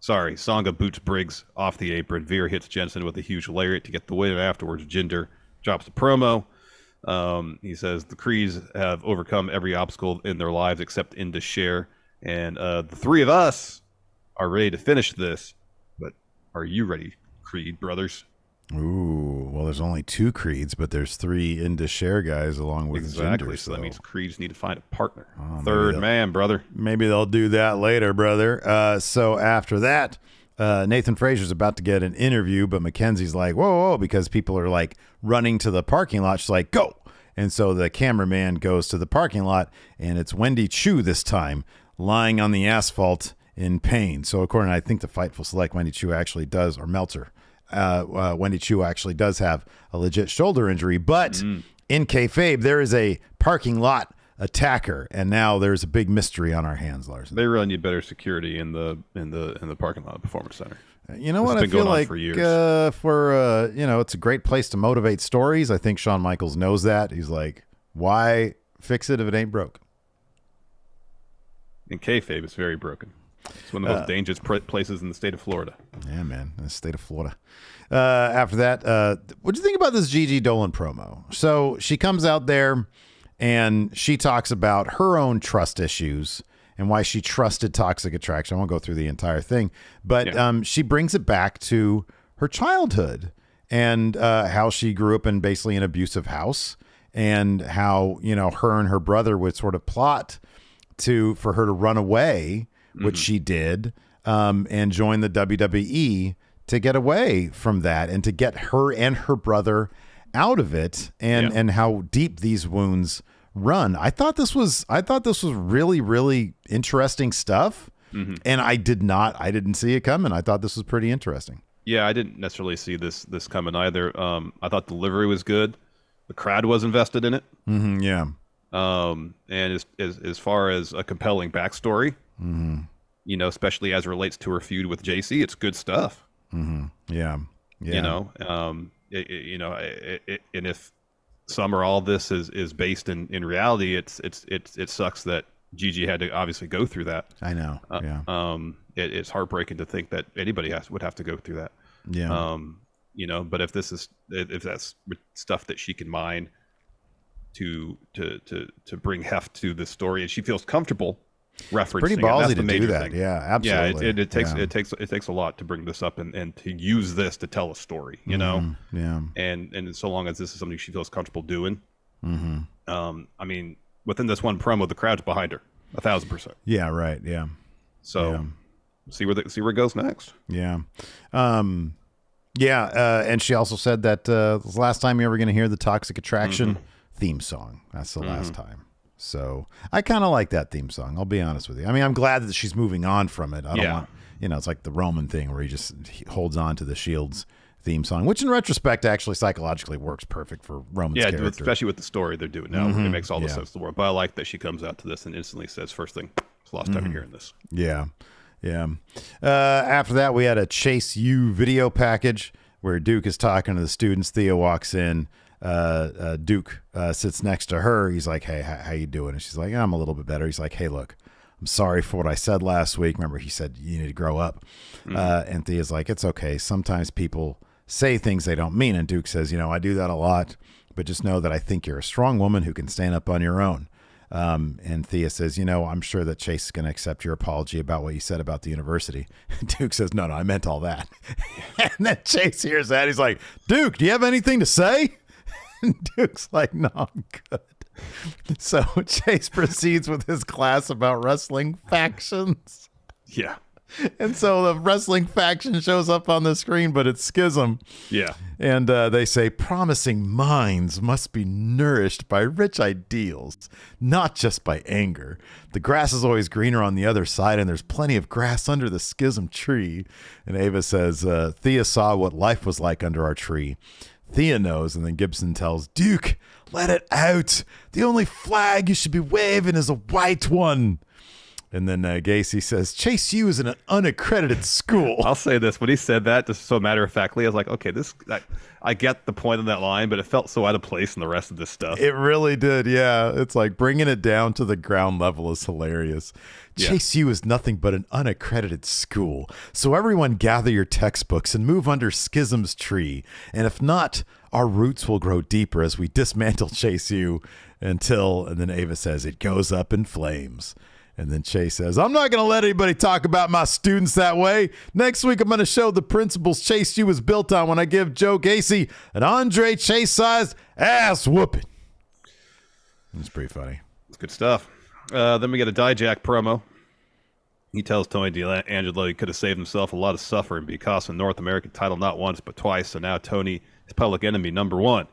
Songa boots Briggs off the apron. Veer hits Jensen with a huge lariat to get the win. Afterwards, Jinder drops a promo. He says the Creeds have overcome every obstacle in their lives except Indus, and the three of us are ready to finish this. But are you ready, Creed brothers? Ooh, well, there's only two Creeds, but there's three Indus guys along with exactly. Jinder, so that means Creeds need to find a partner. Third man, brother. Maybe they'll do that later, brother. So after that, Nathan Frazier's about to get an interview, but Mackenzie's like, whoa, because people are running to the parking lot. She's like, go. And so the cameraman goes to the parking lot, and it's Wendy Chu this time, lying on the asphalt in pain. So according to, I think the Fightful Select, Wendy Chu actually does, or Meltzer, Wendy Chu actually does have a legit shoulder injury, but in kayfabe, there is a parking lot attack her, and now there's a big mystery on our hands, Larson. They really need better security in the parking lot of Performance Center. You know what? I feel like for it's a great place to motivate stories. I think Shawn Michaels knows that. He's like, why fix it if it ain't broke? In kayfabe, it's very broken. It's one of the most dangerous places in the state of Florida. Yeah, man, the state of Florida. After that, what'd you think about this Gigi Dolan promo? So she comes out there and she talks about her own trust issues and why she trusted Toxic Attraction. I won't go through the entire thing, but she brings it back to her childhood and how she grew up in basically an abusive house, and how, her and her brother would sort of plot for her to run away, which she did, and join the WWE to get away from that and to get her and her brother out of it, and how deep these wounds run. I thought this was really, really interesting stuff. And I didn't see it coming. I thought this was pretty interesting. Yeah, I didn't necessarily see this coming either. I thought delivery was good. The crowd was invested in it. Yeah. And as far as a compelling backstory, especially as it relates to her feud with JC, it's good stuff. Yeah. And if some or all of this is based in reality, it sucks that Gigi had to obviously go through that. I know. It's heartbreaking to think that anybody would have to go through that. Yeah. But if that's stuff that she can mine to bring heft to the story, and she feels comfortable referencing, pretty ballsy to do that. Thing. Yeah, absolutely. Yeah, it takes a lot to bring this up and to use this to tell a story, Yeah. And so long as this is something she feels comfortable doing, I mean, within this one promo, the crowd's behind her 1,000%. Yeah, right. Yeah. So see where it goes next. Yeah. And she also said that the last time you're ever going to hear the Toxic Attraction theme song. That's the last time. So I kind of like that theme song. I'll be honest with you. I mean, I'm glad that she's moving on from it. I don't want, it's like the Roman thing where he holds on to the Shield's theme song, which in retrospect actually psychologically works perfect for Roman's character. Especially with the story they're doing now. It makes all the sense in the world. But I like that she comes out to this and instantly says, first thing, it's the last time you're hearing this. Yeah. After that, we had a Chase U video package where Duke is talking to the students. Thea walks in. Duke sits next to her. He's like, hey, how you doing? And she's like, I'm a little bit better. He's like, hey, look, I'm sorry for what I said last week. Remember, he said you need to grow up. And Thea's like, it's okay. Sometimes people say things they don't mean. And Duke says, I do that a lot, but just know that I think you're a strong woman who can stand up on your own. And Thea says, I'm sure that Chase is going to accept your apology about what you said about the university. Duke says, no, I meant all that. And then Chase hears that. He's like, Duke, do you have anything to say? And Duke's like, no, I'm good. So Chase proceeds with his class about wrestling factions. Yeah. And so the wrestling faction shows up on the screen, but it's Schism. Yeah. And they say, promising minds must be nourished by rich ideals, not just by anger. The grass is always greener on the other side, and there's plenty of grass under the Schism tree. And Ava says, Thea saw what life was like under our tree. Thea knows, and then Gibson tells Duke, let it out. The only flag you should be waving is a white one. And then Gacy says, Chase U is in an unaccredited school. I'll say this. When he said that, just so matter-of-factly, I was like, okay, I get the point of that line, but it felt so out of place in the rest of this stuff. It really did, yeah. It's like bringing it down to the ground level is hilarious. Yeah. Chase U is nothing but an unaccredited school. So everyone gather your textbooks and move under Schism's tree. And if not, our roots will grow deeper as we dismantle Chase U until, and then Ava says, it goes up in flames. And then Chase says, I'm not going to let anybody talk about my students that way. Next week, I'm going to show the principles Chase U was built on when I give Joe Gacy an Andre Chase-sized ass whooping. It's pretty funny. It's good stuff. Then we get a Dijak promo. He tells Tony D'Angelo he could have saved himself a lot of suffering because of the North American title not once but twice. So now Tony is public enemy number one.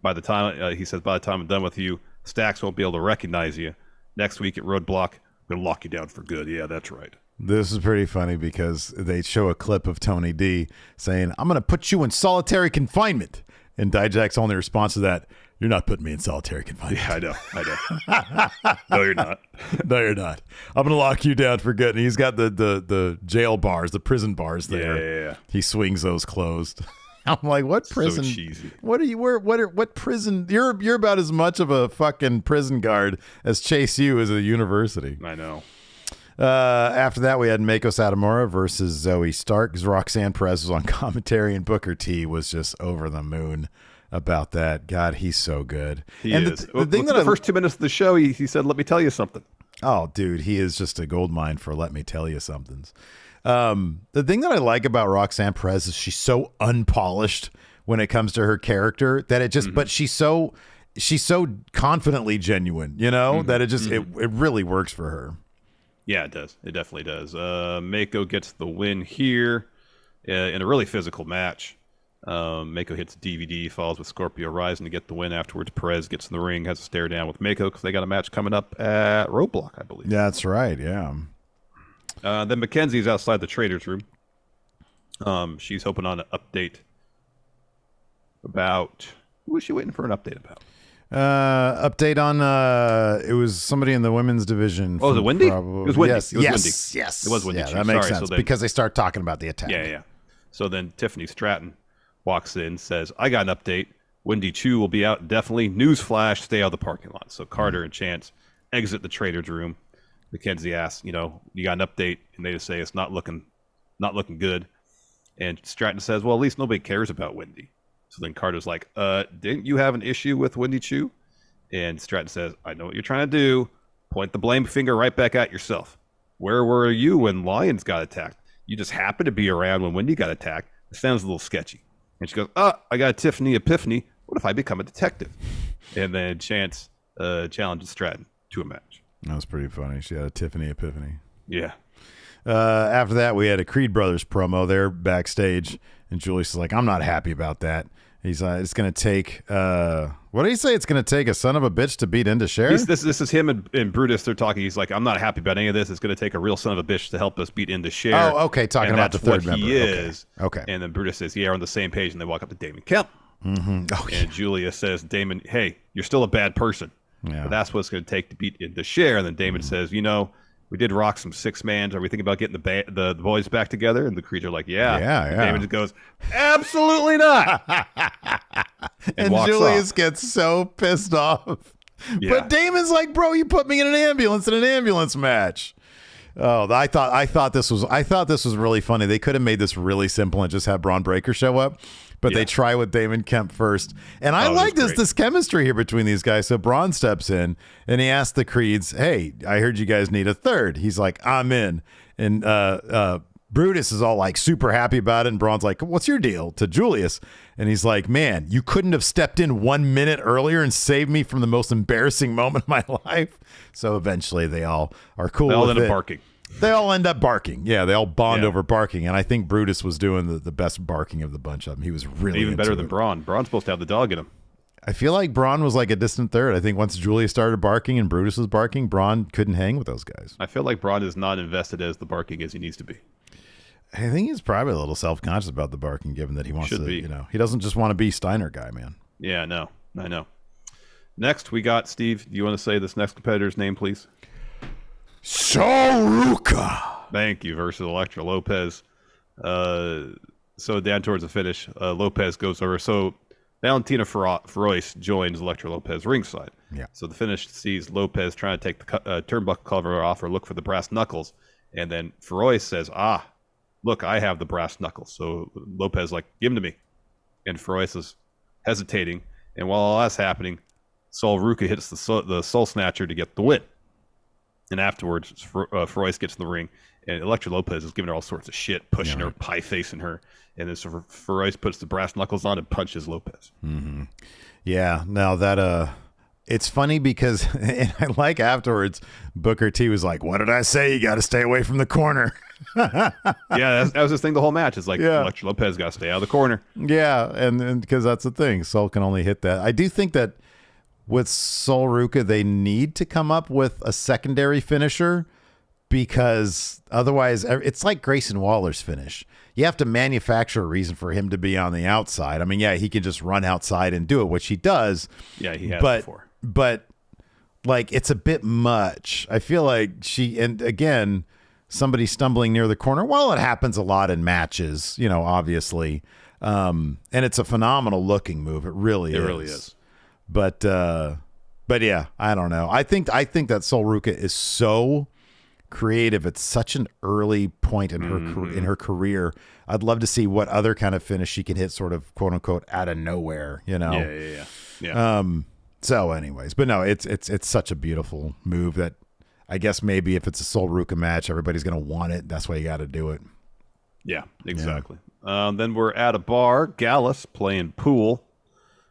By the time, he says, by the time I'm done with you, Stax won't be able to recognize you. Next week at Roadblock, they'll lock you down for good. Yeah, that's right. This is pretty funny because they show a clip of Tony D saying, I'm going to put you in solitary confinement. And Dijak's only response to that, You're not putting me in solitary confinement. Yeah, I know. No, you're not. No, you're not. I'm going to lock you down for good. And he's got the jail bars, the prison bars there. Yeah. He swings those closed. I'm like, what prison? So cheesy. What are you? What prison? You're about as much of a fucking prison guard as Chase U is a university. I know. After that, we had Meiko Satomura versus Zoe Stark. Roxanne Perez was on commentary, and Booker T was just over the moon about that. God, he's so good. He is. The first 2 minutes of the show, he said, "Let me tell you something." Oh, dude, he is just a gold mine for "let me tell you somethings." The thing that I like about Roxanne Perez is she's so unpolished when it comes to her character that it just, but she's so confidently genuine, that it just, it really works for her. Yeah, it does. It definitely does. Meiko gets the win here in a really physical match. Meiko hits DVD, falls with Scorpio Rising to get the win. Afterwards, Perez gets in the ring, has a stare down with Meiko because they got a match coming up at Roadblock, I believe. Yeah, that's right. Yeah. Then Mackenzie's outside the traders' room. She's hoping on an update about... Who was she waiting for an update about? Update on it was somebody in the women's division. Oh, was it Wendy? Probably. It was Wendy. Yes, it was yes, Wendy. yes. It was Wendy. Yeah, that makes sense so then, because they start talking about the attack. Yeah. So then Tiffany Stratton walks in, says, "I got an update. Wendy Chu will be out definitely. Newsflash, stay out of the parking lot." So Carter and Chance exit the traders' room. Mackenzie asks, "You got an update?" And they just say it's not looking good. And Stratton says, "Well, at least nobody cares about Wendy." So then Carter's like, "Didn't you have an issue with Wendy Chu?" And Stratton says, "I know what you're trying to do. Point the blame finger right back at yourself. Where were you when Lyons got attacked? You just happened to be around when Wendy got attacked. It sounds a little sketchy." And she goes, "I got a Tiffany epiphany. What if I become a detective?" And then Chance challenges Stratton to a match. That was pretty funny. She had a Tiffany epiphany. Yeah. After that, we had a Creed Brothers promo there backstage, and Julius is like, "I'm not happy about that." He's it's going to take, what did he say? It's going to take a son of a bitch to beat Indus-Sher? This is him and Brutus. They're talking. He's like, "I'm not happy about any of this. It's going to take a real son of a bitch to help us beat Indus-Sher." Oh, okay. Talking about the third member. He is. Okay. And then Brutus says, "Yeah, we're on the same page." And they walk up to Damon Kemp. Mm-hmm. Oh, and Julia says, "Damon, hey, you're still a bad person. Yeah. But that's what it's going to take to beat Indus-Sher." And then Damon says, "We did rock some 6-mans. Are we thinking about getting the boys back together?" And the Creed are like, yeah. Yeah. Damon just goes, "Absolutely not." and Julius gets so pissed off. Yeah. But Damon's like, "Bro, you put me in an ambulance match." Oh, I thought this was really funny. They could have made this really simple and just have Braun Breaker show up. But they try with Damon Kemp first. And I like this chemistry here between these guys. So Braun steps in and he asks the Creeds, "Hey, I heard you guys need a third." He's like, "I'm in." And Brutus is all like super happy about it. And Braun's like, "What's your deal?" to Julius. And he's like, "Man, you couldn't have stepped in 1 minute earlier and saved me from the most embarrassing moment of my life." So eventually they all are cool with it. They all end up barking. They all end up barking. Yeah, they all bond over barking. And I think Brutus was doing the best barking of the bunch of them. He was really even better than Braun. Braun's supposed to have the dog in him. I feel like Braun was like a distant third. I think once Julia started barking and Brutus was barking, Braun couldn't hang with those guys. I feel like Braun is not invested as the barking as he needs to be. I think he's probably a little self-conscious about the barking, given that he wants to, he doesn't just want to be Steiner guy, man. Yeah, no, I know. Next, we got Steve. Do you want to say this next competitor's name, please? Soruka. Thank you. Versus Elektra Lopez. So down towards the finish, Lopez goes over. So Valentina Feroz joins Elektra Lopez ringside. Yeah. So the finish sees Lopez trying to take the turnbuckle cover off or look for the brass knuckles. And then Feroz says, "Look, I have the brass knuckles." So Lopez like, "Give them to me." And Feroz is hesitating. And while all that's happening, Sol Ruka hits the Soul Snatcher to get the win. And afterwards, Feroz gets in the ring, and Elektra Lopez is giving her all sorts of shit, pushing her, pie-facing her. And then Feroz puts the brass knuckles on and punches Lopez. Mm-hmm. Yeah, now that it's funny because, and I like afterwards, Booker T was like, "What did I say? You got to stay away from the corner." Yeah, that was his thing the whole match. It's like, Elektra Lopez got to stay out of the corner. Yeah, and because that's the thing. Sol can only hit that. I do think that with Sol Ruka, they need to come up with a secondary finisher because otherwise it's like Grayson Waller's finish. You have to manufacture a reason for him to be on the outside. I mean, yeah, he can just run outside and do it, which he does. Yeah, he has before. But like, it's a bit much. I feel like and again, somebody stumbling near the corner. Well, it happens a lot in matches, obviously. And it's a phenomenal looking move. It really is. But yeah, I don't know. I think that Sol Ruca is so creative. It's such an early point in her career. I'd love to see what other kind of finish she can hit, sort of quote unquote out of nowhere. Yeah. So, anyways, but no, it's such a beautiful move that I guess maybe if it's a Sol Ruca match, everybody's gonna want it. That's why you got to do it. Yeah, exactly. Yeah. Then we're at a bar. Gallus playing pool.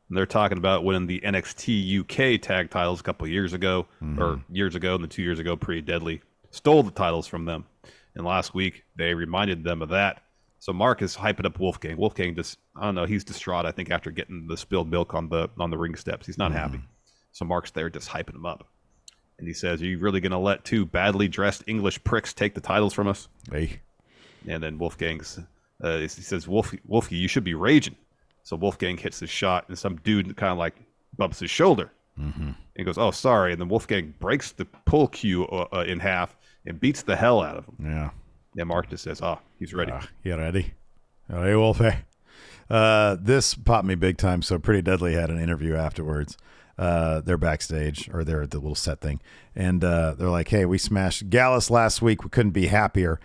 And they're talking about winning the NXT UK tag titles a couple years ago, or years ago, and then 2 years ago, Pretty Deadly stole the titles from them. And last week, they reminded them of that. So Mark is hyping up Wolfgang. Wolfgang just, I don't know, he's distraught, I think, after getting the spilled milk on the ring steps. He's not happy. So Mark's there just hyping him up. And he says, are you really going to let two badly dressed English pricks take the titles from us? Hey. And then Wolfgang, he says, Wolfie, you should be raging. So Wolfgang hits his shot, and some dude kind of like bumps his shoulder. And he goes, oh, sorry. And then Wolfgang breaks the pull cue in half and beats the hell out of him. Yeah. And Mark just says, oh, he's ready. You ready? Hey, Wolfie. This popped me big time. So Pretty Deadly had an interview afterwards. They're backstage, or they're at the little set thing. And they're like, hey, we smashed Gallus last week. We couldn't be happier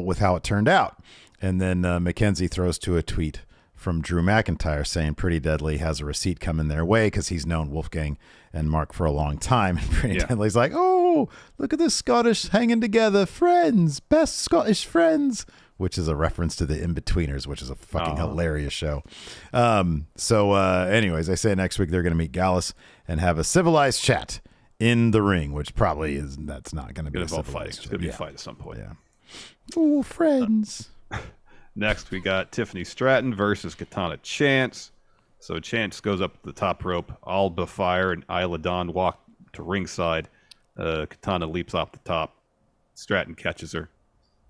with how it turned out. And then Mackenzie throws to a tweet from Drew McIntyre saying Pretty Deadly has a receipt coming their way because he's known Wolfgang and Mark for a long time. And Pretty Deadly's like, oh, look at this Scottish hanging together. Friends, best Scottish friends, which is a reference to the In-Betweeners, which is a fucking hilarious show. Anyways, they say next week they're going to meet Gallus and have a civilized chat in the ring, which probably that's not going to be a civilized chat. It's going to be a fight at some point. Yeah. Oh, friends. Next, we got Tiffany Stratton versus Katana Chance. So Chance goes up the top rope. Alba Fire and Isla Dawn walk to ringside. Katana leaps off the top. Stratton catches her.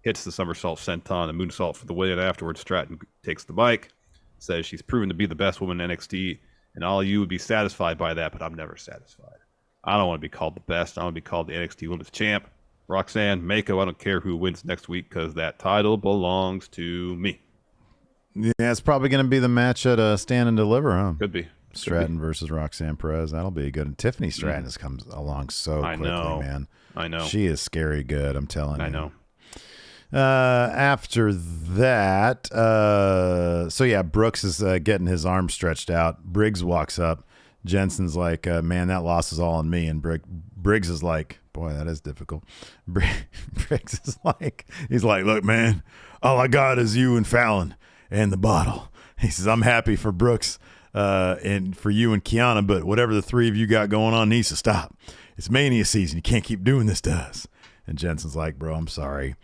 Hits the somersault senton and moonsault for the win. Afterwards, Stratton takes the mic. Says she's proven to be the best woman in NXT. And all you would be satisfied by that, but I'm never satisfied. I don't want to be called the best. I want to be called the NXT Women's Champ. Roxanne, Mako, I don't care who wins next week because that title belongs to me. Yeah, it's probably going to be the match at Stand and Deliver, huh? Could be. Stratton versus Roxanne Perez. That'll be good. And Tiffany Stratton has come along so quickly, man. I know. She is scary good, I'm telling you. I know. After that, Brooks is getting his arm stretched out. Briggs walks up. Jensen's like, man, that loss is all on me. And Briggs is like, boy, that is difficult. Briggs is like, he's like, look, man, all I got is you and Fallon and the bottle. He says, I'm happy for Brooks and for you and Kiana, but whatever the three of you got going on needs to stop. It's Mania season. You can't keep doing this to us. And Jensen's like, bro, I'm sorry.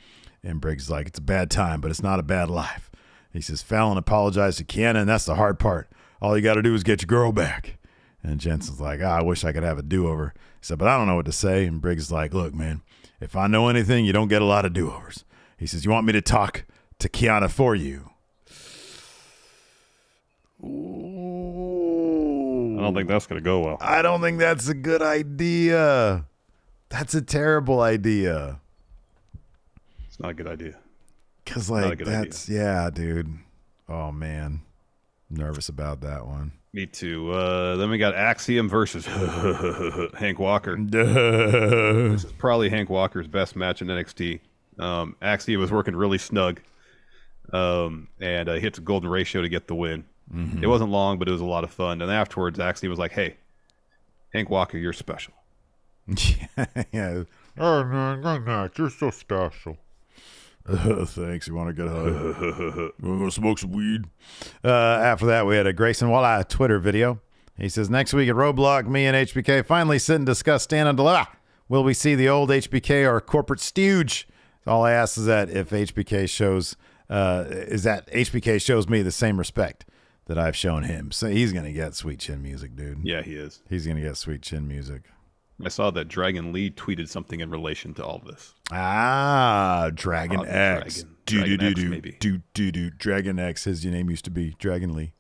And Briggs is like, it's a bad time, but it's not a bad life. He says, Fallon apologized to Kiana, and that's the hard part. All you got to do is get your girl back. And Jensen's like, I wish I could have a do-over. He said, but I don't know what to say. And Briggs is like, look, man, if I know anything, you don't get a lot of do-overs. He says, you want me to talk to Kiana for you? Ooh. I don't think that's going to go well. I don't think that's a good idea. That's a terrible idea. It's not a good idea. Because, yeah, dude. Oh, man. I'm nervous about that one. Me too. Then we got Axiom versus Hank Walker. This is probably Hank Walker's best match in NXT. Axiom was working really snug and hits a golden ratio to get the win. It wasn't long, but it was a lot of fun. And afterwards, Axiom was like, hey, Hank Walker, you're special. Yeah. Oh, no, you're so special. Thanks. You want to get high? You want to go smoke some weed? After that, we had a Grayson Waller Twitter video. He says, next week at Roadblock, me and HBK finally sit and discuss Stand and Deliver. Will we see the old HBK or corporate stooge? All I ask is that if HBK shows, me the same respect that I've shown him. So he's going to get sweet chin music, dude. Yeah, he is. He's going to get sweet chin music. I saw that Dragon Lee tweeted something in relation to all of this. Dragon X. Dragon X. His name used to be Dragon Lee.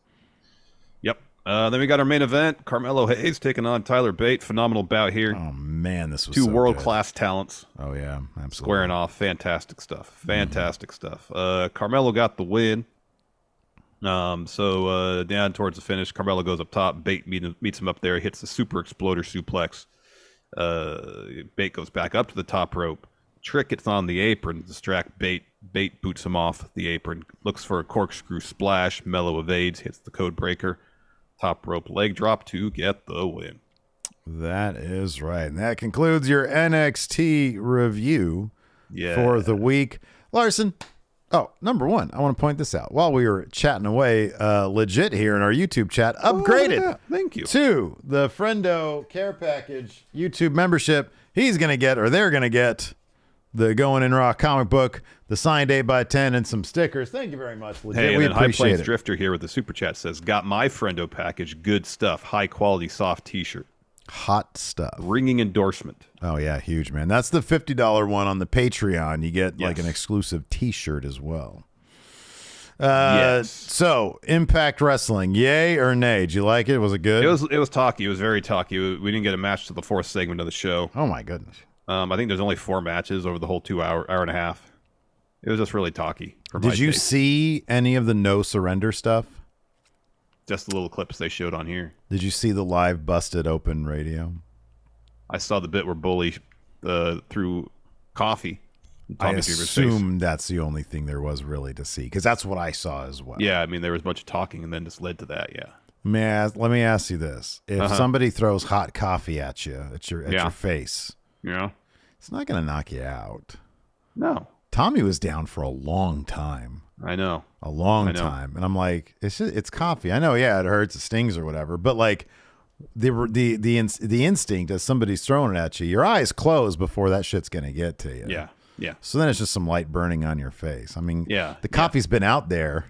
Yep. Then we got our main event. Carmelo Hayes taking on Tyler Bate. Phenomenal bout here. Oh, man, this was two so world-class talents. Oh, yeah, absolutely. Squaring off. Fantastic stuff. Stuff. Carmelo got the win. So down towards the finish, Carmelo goes up top. Bate meets him up there. Hits the super exploder suplex. Bate goes back up to the top rope. Trick gets on the apron to distract Bate. Bate boots him off the apron. Looks for a corkscrew splash. Mello evades. Hits the code breaker. Top rope leg drop to get the win. That is right. And that concludes your NXT review for the week. Larson. Oh, number one, I want to point this out. While we were chatting away legit here in our YouTube chat, upgraded thank you to the Friendo Care Package YouTube membership. He's going to get, or they're going to get, the Going in Raw comic book, the signed 8x10, and some stickers. Thank you very much, legit. Hey, we and appreciate High Plains it. Drifter here with the super chat says, got my Friendo package. Good stuff. High quality soft t-shirt. Hot stuff. Ringing endorsement. Oh, yeah, huge, man. That's the $50 one on the Patreon. You get like an exclusive t-shirt as well. So, Impact Wrestling, yay or nay? Did you like it? Was it good? It was talky. It was very talky. We didn't get a match to the fourth segment of the show. Oh, my goodness. I think there's only 4 matches over the whole hour and a half. It was just really talky. Did you see any of the No Surrender stuff? Just the little clips they showed on here. Did you see the live Busted Open radio? I saw the bit where Bully threw coffee. I assume that's the only thing there was really to see, because that's what I saw as well. Yeah, I mean, there was a bunch of talking and then just led to that, yeah. Let me ask you this. If somebody throws hot coffee at you, at your face, it's not going to knock you out. No. Tommy was down for a long time. I know. A long time. And I'm like, it's coffee. I know, yeah, it hurts, it stings or whatever, but like the instinct as somebody's throwing it at you, your eyes close before that shit's going to get to you. Yeah. Yeah. So then it's just some light burning on your face. I mean, the coffee's been out there.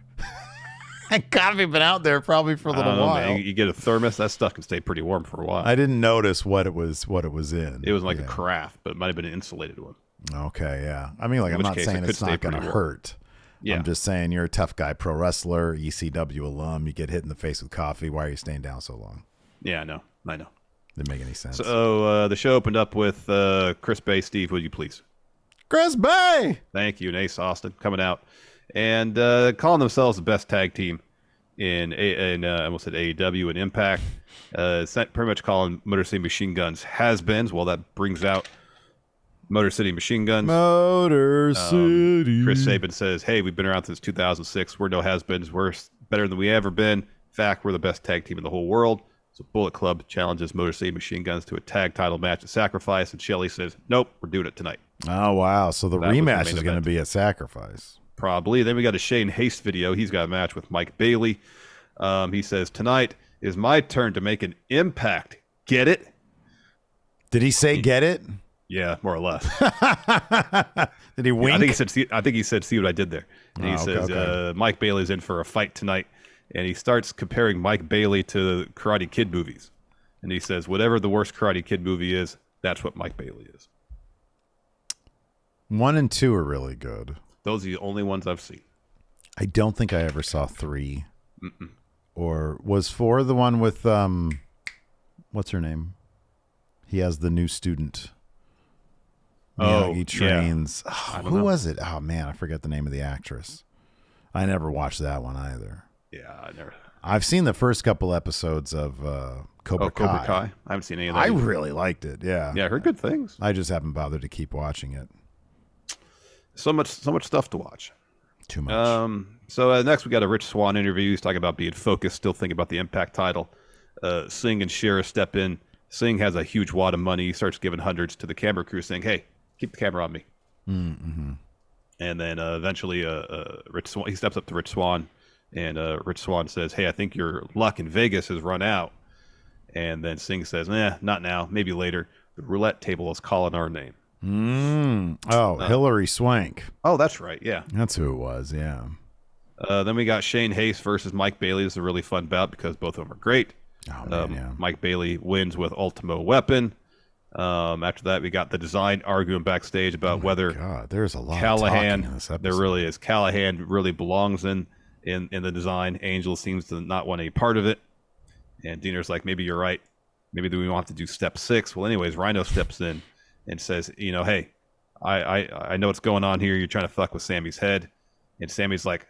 And coffee been out there probably for a little while. Man. You get a thermos, that stuff can stay pretty warm for a while. I didn't notice what it was in. It was like a carafe, but it might have been an insulated one. Okay, yeah. I mean, like, I'm not saying it's not going to hurt. Yeah. I'm just saying you're a tough guy, pro wrestler, ECW alum. You get hit in the face with coffee. Why are you staying down so long? Yeah, I know. Didn't make any sense. So the show opened up with Chris Bay. Steve, would you please? Chris Bay! Thank you. And Ace Austin coming out and calling themselves the best tag team in I almost said AEW and Impact. Pretty much calling Motor City Machine Guns has-beens. Well, that brings out Motor City Machine Guns. Motor City. Chris Sabin says, hey, we've been around since 2006. We're no has-beens. We're better than we ever been. In fact, we're the best tag team in the whole world. So Bullet Club challenges Motor City Machine Guns to a tag title match at Sacrifice. And Shelley says, nope, we're doing it tonight. Oh, wow. So the rematch is going to be at Sacrifice. Probably. Then we got a Shane Haste video. He's got a match with Mike Bailey. He says, tonight is my turn to make an impact. Get it? Did he say get it? Yeah, more or less. Did he wink? Yeah, I think he said, see what I did there. And he says, Mike Bailey's in for a fight tonight. And he starts comparing Mike Bailey to Karate Kid movies. And he says, whatever the worst Karate Kid movie is, that's what Mike Bailey is. 1 and 2 are really good. Those are the only ones I've seen. I don't think I ever saw 3. Or was 4 the one with, what's her name? He has the new student. He trains. Yeah. Who was it? Oh, man, I forget the name of the actress. I never watched that one either. Yeah, I never. I've seen the first couple episodes of Cobra Kai. Cobra Kai. I haven't seen any of that. I really liked it. Yeah. Yeah, I heard good things. I just haven't bothered to keep watching it. So much stuff to watch. Too much. So next we got a Rich Swann interview. He's talking about being focused, still thinking about the Impact title. Singh and Shera step in. Singh has a huge wad of money. He starts giving hundreds to the camera crew, saying, "Hey, keep the camera on me." Mm-hmm. And then eventually, Rich Swann, he steps up to Rich Swann, and Rich Swann says, "Hey, I think your luck in Vegas has run out." And then Singh says, not now, maybe later. The roulette table is calling our name. Hillary Swank. Oh, that's right. Yeah. That's who it was. Yeah. Then we got Shane Haste versus Mike Bailey. This is a really fun bout because both of them are great. Oh, man, yeah. Mike Bailey wins with Ultimo Weapon. After that, we got the design arguing backstage about whether God, there's a lot Callahan, of talking in this episode. there really is. Callahan really belongs in the design. Angel seems to not want any part of it. And Diener's like, maybe you're right. Maybe we want to do step 6. Well, anyways, Rhino steps in and says, hey, I know what's going on here. You're trying to fuck with Sammy's head. And Sammy's like,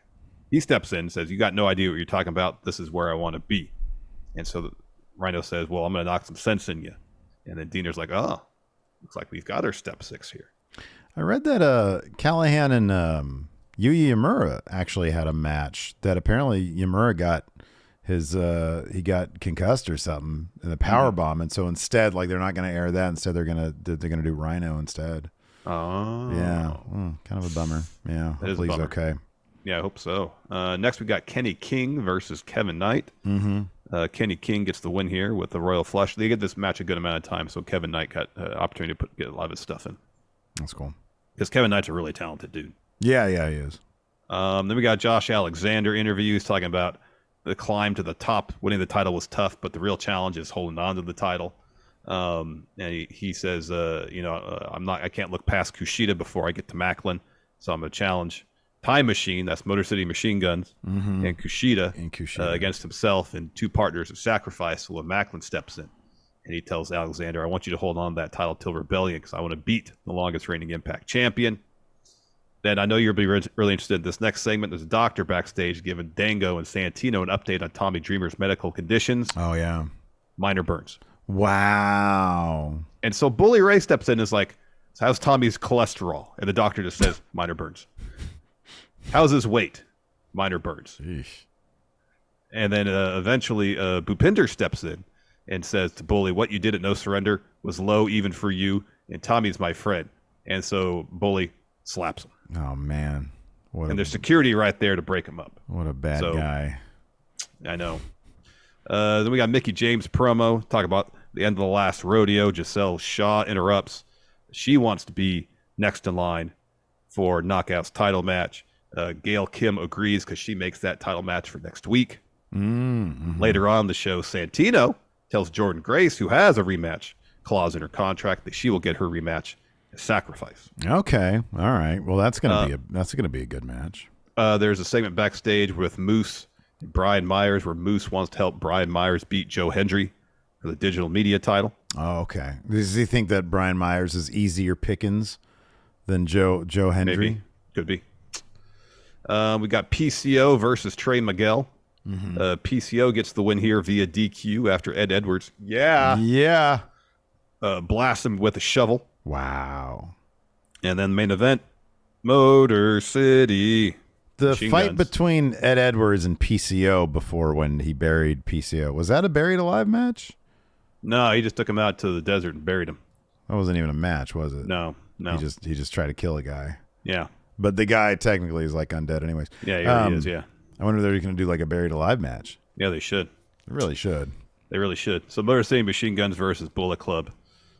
he steps in and says, you got no idea what you're talking about. This is where I want to be. And so Rhino says, well, I'm going to knock some sense in you. And then Diener's like, oh, looks like we've got our step 6 here. I read that Callahan and Yuya Yamura actually had a match that apparently Yamura got he got concussed or something in the power bomb, and so instead, like, they're not going to air that. Instead, they're gonna do Rhino instead. Oh, yeah, kind of a bummer. Yeah, hopefully he's okay. Yeah, I hope so. Next, we got Kenny King versus Kevin Knight. Kenny King gets the win here with the Royal Flush. They get this match a good amount of time, so Kevin Knight got an opportunity to get a lot of his stuff in. That's cool. Because Kevin Knight's a really talented dude. Yeah, he is. Then we got Josh Alexander interviews talking about the climb to the top. Winning the title was tough, but the real challenge is holding on to the title. And he says, I can't look past Kushida before I get to Macklin, so I'm going to challenge Time Machine, that's Motor City Machine Guns, and Kushida, against himself and 2 partners of sacrifice when Macklin steps in. And he tells Alexander, I want you to hold on to that title till Rebellion because I want to beat the longest reigning Impact champion. Then I know you'll be really interested in this next segment. There's a doctor backstage giving Dango and Santino an update on Tommy Dreamer's medical conditions. Oh, yeah. Minor burns. Wow. And so Bully Ray steps in and is like, so how's Tommy's cholesterol? And the doctor just says, minor burns. How's his weight? Minor burns. Eesh. And then eventually Bhupinder steps in and says to Bully, what you did at No Surrender was low even for you, and Tommy's my friend. And so Bully slaps him. Oh, man. And there's security right there to break him up. What a bad guy. I know. Then we got Mickie James promo. Talk about the end of the last rodeo. Giselle Shaw interrupts. She wants to be next in line for Knockout's title match. Gail Kim agrees because she makes that title match for next week. Later on the show, Santino tells Jordan Grace, who has a rematch clause in her contract, that she will get her rematch as Sacrifice. Okay, all right. Well, that's gonna be a good match. There's a segment backstage with Moose and Brian Myers, where Moose wants to help Brian Myers beat Joe Hendry for the digital media title. Oh, okay. Does he think that Brian Myers is easier pickings than Joe Hendry? Maybe. Could be. We got PCO versus Trey Miguel. PCO gets the win here via DQ after Ed Edwards. Yeah. Blasts him with a shovel. Wow. And then main event, Motor City. The fight between Ed Edwards and PCO before when he buried PCO, was that a buried alive match? No, he just took him out to the desert and buried him. That wasn't even a match, was it? No. He just tried to kill a guy. Yeah. But the guy technically is like undead anyways. Yeah, he is, yeah. I wonder if they're going to do like a buried alive match. Yeah, they should. They really should. They really should. So Motor City Machine Guns versus Bullet Club.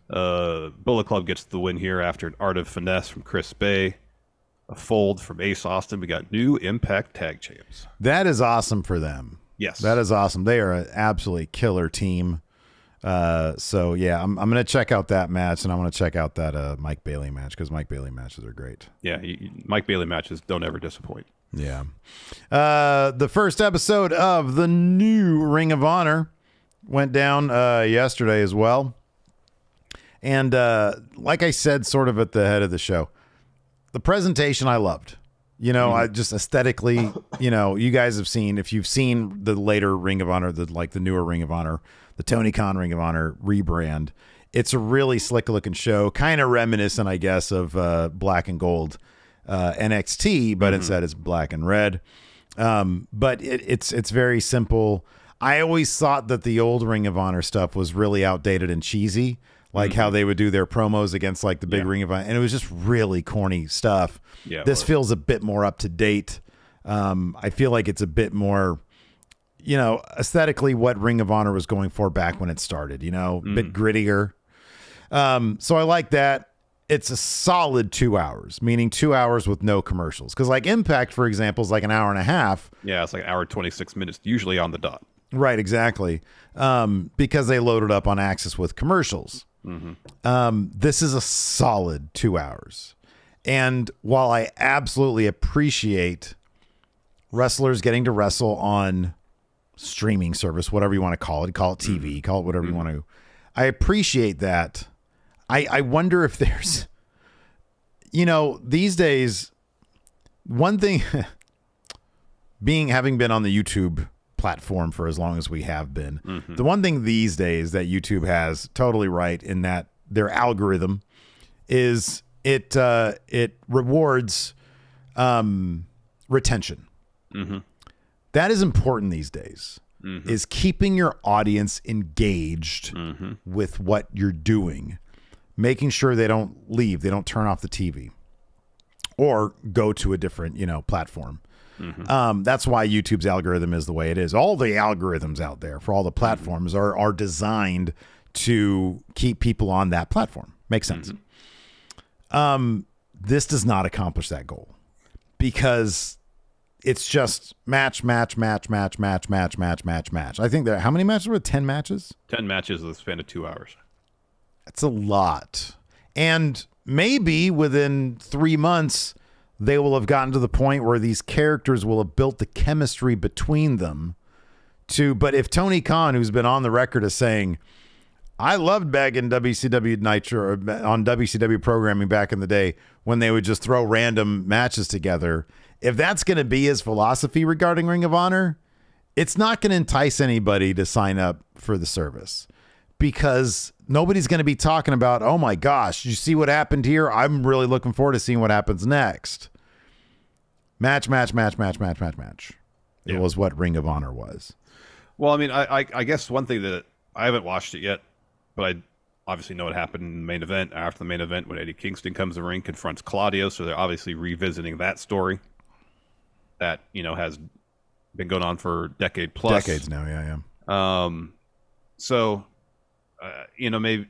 Bullet Club gets the win here after an Art of Finesse from Chris Bay. A fold from Ace Austin. We got new Impact Tag Champs. That is awesome for them. Yes. That is awesome. They are an absolutely killer team. So yeah, I'm going to check out that match, and I'm going to check out that Mike Bailey match because Mike Bailey matches are great. Yeah, Mike Bailey matches don't ever disappoint. Yeah. The first episode of the new Ring of Honor went down yesterday as well. And like I said, sort of at the head of the show, the presentation I loved. You know, I just aesthetically, you guys have seen, if you've seen the later Ring of Honor, the newer Ring of Honor, the Tony Khan Ring of Honor rebrand, it's a really slick looking show, kind of reminiscent, I guess, of Black and Gold NXT, but instead it's black and red. But it's very simple. I always thought that the old Ring of Honor stuff was really outdated and cheesy, like how they would do their promos against like the big Ring of Honor, and it was just really corny stuff. Yeah, this feels a bit more up to date. I feel like it's a bit more, aesthetically what Ring of Honor was going for back when it started, a bit grittier. So I like that. It's a solid 2 hours, meaning 2 hours with no commercials. Because like Impact, for example, is like an hour and a half. Yeah, it's like an hour 26 minutes, usually on the dot. Right, exactly. Because they loaded up on Access with commercials. This is a solid 2 hours. And while I absolutely appreciate wrestlers getting to wrestle on streaming service, whatever you want to call it TV, call it whatever you want to, I appreciate that. I wonder if there's, these days, one thing, having been on the YouTube platform for as long as we have been, the one thing these days that YouTube has totally right in that their algorithm is it rewards retention. That is important these days, is keeping your audience engaged with what you're doing, making sure they don't leave, they don't turn off the TV or go to a different, platform. That's why YouTube's algorithm is the way it is. All the algorithms out there for all the platforms are designed to keep people on that platform. Makes sense. This does not accomplish that goal because it's just match. I think how many matches were 10 matches? 10 matches in the span of 2 hours. That's a lot. And maybe within 3 months, they will have gotten to the point where these characters will have built the chemistry between them but if Tony Khan, who's been on the record as saying, I loved back in WCW Nitro or on WCW programming back in the day when they would just throw random matches together. If that's going to be his philosophy regarding Ring of Honor, it's not going to entice anybody to sign up for the service because nobody's going to be talking about, oh my gosh, you see what happened here? I'm really looking forward to seeing what happens next. Match. It was what Ring of Honor was. Well, I mean, I guess one thing that I haven't watched it yet, but I obviously know what happened in the main event. After the main event, when Eddie Kingston comes to the ring, confronts Claudio, so they're obviously revisiting that story that, has been going on for decades now. Yeah. So, maybe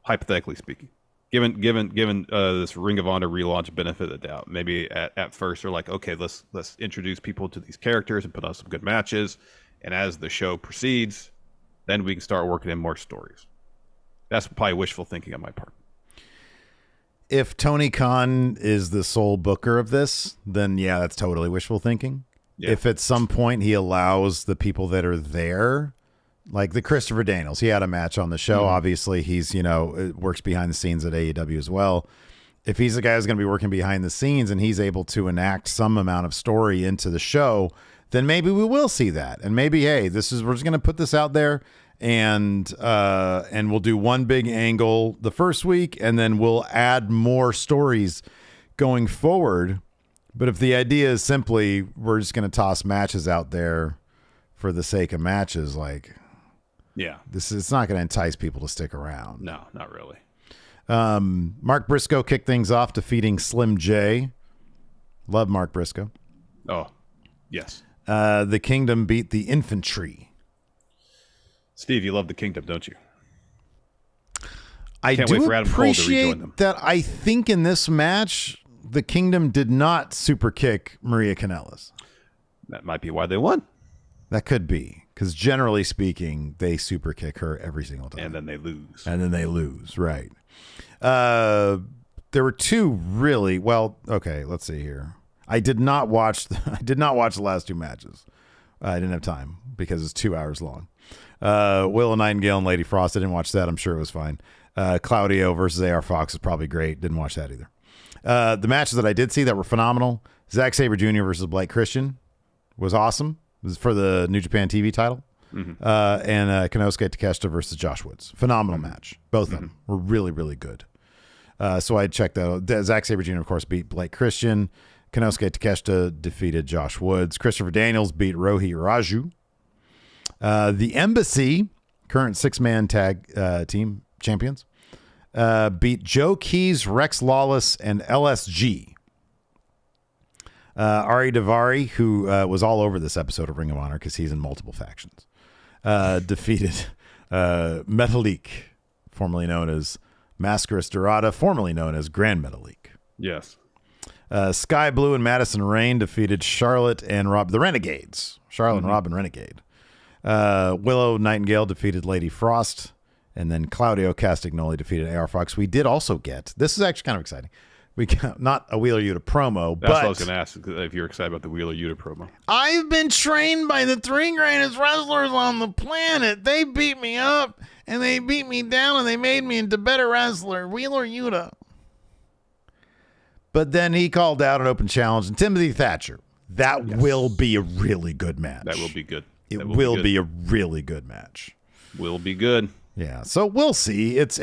hypothetically speaking, given this Ring of Honor relaunch benefit of the doubt, maybe at first they're like, okay, let's introduce people to these characters and put on some good matches, and as the show proceeds, then we can start working in more stories. That's probably wishful thinking on my part. If Tony Khan is the sole booker of this, then yeah, that's totally wishful thinking. Yeah. If at some point he allows the people that are there, like the Christopher Daniels, he had a match on the show. Obviously, he's, works behind the scenes at AEW as well. If he's the guy who's going to be working behind the scenes and he's able to enact some amount of story into the show, then maybe we will see that. And maybe, hey, we're just going to put this out there and we'll do one big angle the first week and then we'll add more stories going forward. But if the idea is simply we're just going to toss matches out there for the sake of matches, it's not going to entice people to stick around. No, not really. Mark Briscoe kicked things off, defeating Slim J. Love Mark Briscoe. Oh, yes. The Kingdom beat the Infantry. Steve, you love the Kingdom, don't you? I Can't do wait for Adam Cole to rejoin them. appreciate that. I think in this match, the Kingdom did not super kick Maria Kanellis. That might be why they won. That could be, because generally speaking, they super kick her every single time. And then they lose. Right. There were two really okay, let's see here. I did not watch the last two matches. I didn't have time because it's 2 hours long. Willow Nightingale and Lady Frost, I didn't watch that. I'm sure it was fine. Claudio versus AR Fox is probably great. Didn't watch that either. The matches that I did see that were phenomenal, Zack Sabre Jr. versus Blake Christian was awesome. It was for the New Japan TV title. And Konosuke Takeshita versus Josh Woods. Phenomenal match. Both of them were really, really good. So I checked that out. Zack Sabre Jr., of course, beat Blake Christian. Konosuke Takeshita defeated Josh Woods. Christopher Daniels beat Rohi Raju. The Embassy, current 6-man tag team champions, beat Joe Keys, Rex Lawless, and LSG. Ari Daivari, who was all over this episode of Ring of Honor because he's in multiple factions, defeated Metalik, formerly known as Mascaras Dorada, formerly known as Grand Metalik. Yes. Sky Blue and Madison Rain defeated Charlotte and the Renegades. Charlotte and Robin Renegade. Willow Nightingale defeated Lady Frost. And then Claudio Castagnoli defeated AR Fox. We did also get, this is actually kind of exciting. We got not a Wheeler Yuta promo, That's but what I was going to ask if you're excited about the Wheeler Yuta promo. I've been trained by the 3 greatest wrestlers on the planet. They beat me up and they beat me down and they made me into a better wrestler. Wheeler Yuta. But then he called out an open challenge and Timothy Thatcher. That will be a really good match. That will be good. It will be a really good match. Will be good. Yeah, so we'll see. It's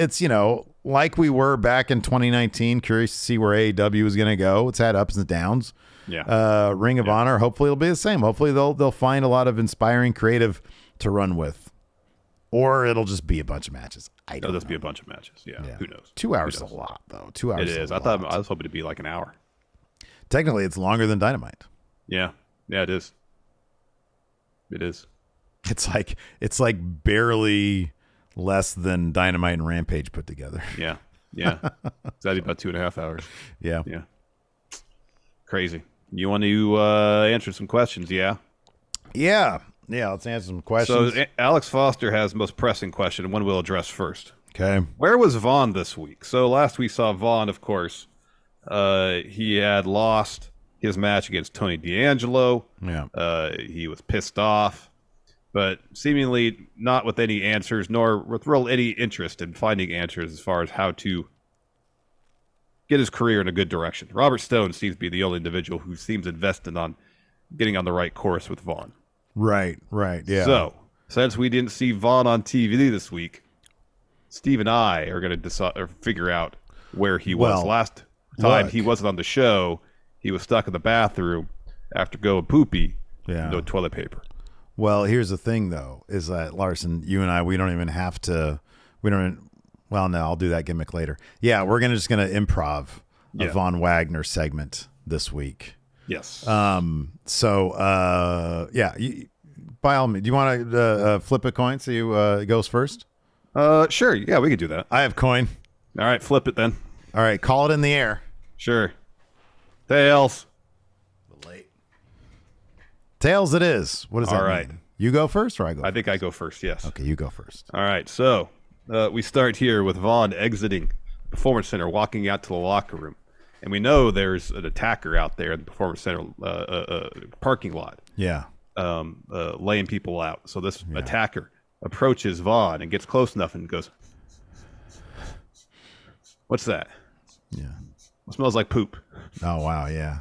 like we were back in 2019. Curious to see where AEW is going to go. It's had ups and downs. Yeah. Ring of Honor. Hopefully it'll be the same. Hopefully they'll find a lot of inspiring creative to run with, or it'll just be a bunch of matches. It'll just be a bunch of matches. Yeah. Who knows? 2 hours is a lot, though. 2 hours. It is. I was hoping to be like an hour. Technically, it's longer than Dynamite. Yeah. Yeah, it is. It is. It's like barely less than Dynamite and Rampage put together. Yeah. Yeah. That'd be about 2.5 hours. Yeah. Yeah. Crazy. You want to answer some questions? Yeah. Yeah. Yeah. Let's answer some questions. So Alex Foster has the most pressing question. One we'll address first. Okay. Where was Vaughn this week? So last we saw Vaughn, of course. He had lost his match against Tony D'Angelo. Yeah. He was pissed off, but seemingly not with any answers, nor with real any interest in finding answers as far as how to get his career in a good direction. Robert Stone seems to be the only individual who seems invested on getting on the right course with Vaughn. Right, yeah. So, since we didn't see Vaughn on TV this week, Steve and I are going to decide or figure out where he was. Last time he wasn't on the show, he was stuck in the bathroom after going poopy. Yeah. No toilet paper. Well, here's the thing, though, is that, Larson, you and I, we don't even have to, well, no, I'll do that gimmick later. Yeah, we're just going to improv a Von Wagner segment this week. Yes. Yeah, by all means, do you want to flip a coin so you goes first? Sure. Yeah, we could do that. I have coin. All right, flip it then. All right, call it in the air. Sure. Tails. Tails it is. What does that mean? You go first or I go first? I think I go first, yes. Okay, you go first. All right, so we start here with Vaughn exiting the Performance Center, walking out to the locker room. And we know there's an attacker out there in the Performance Center parking lot. Yeah. Laying people out. So this attacker approaches Vaughn and gets close enough and goes, "What's that?" Yeah. It smells like poop. Oh, wow, yeah.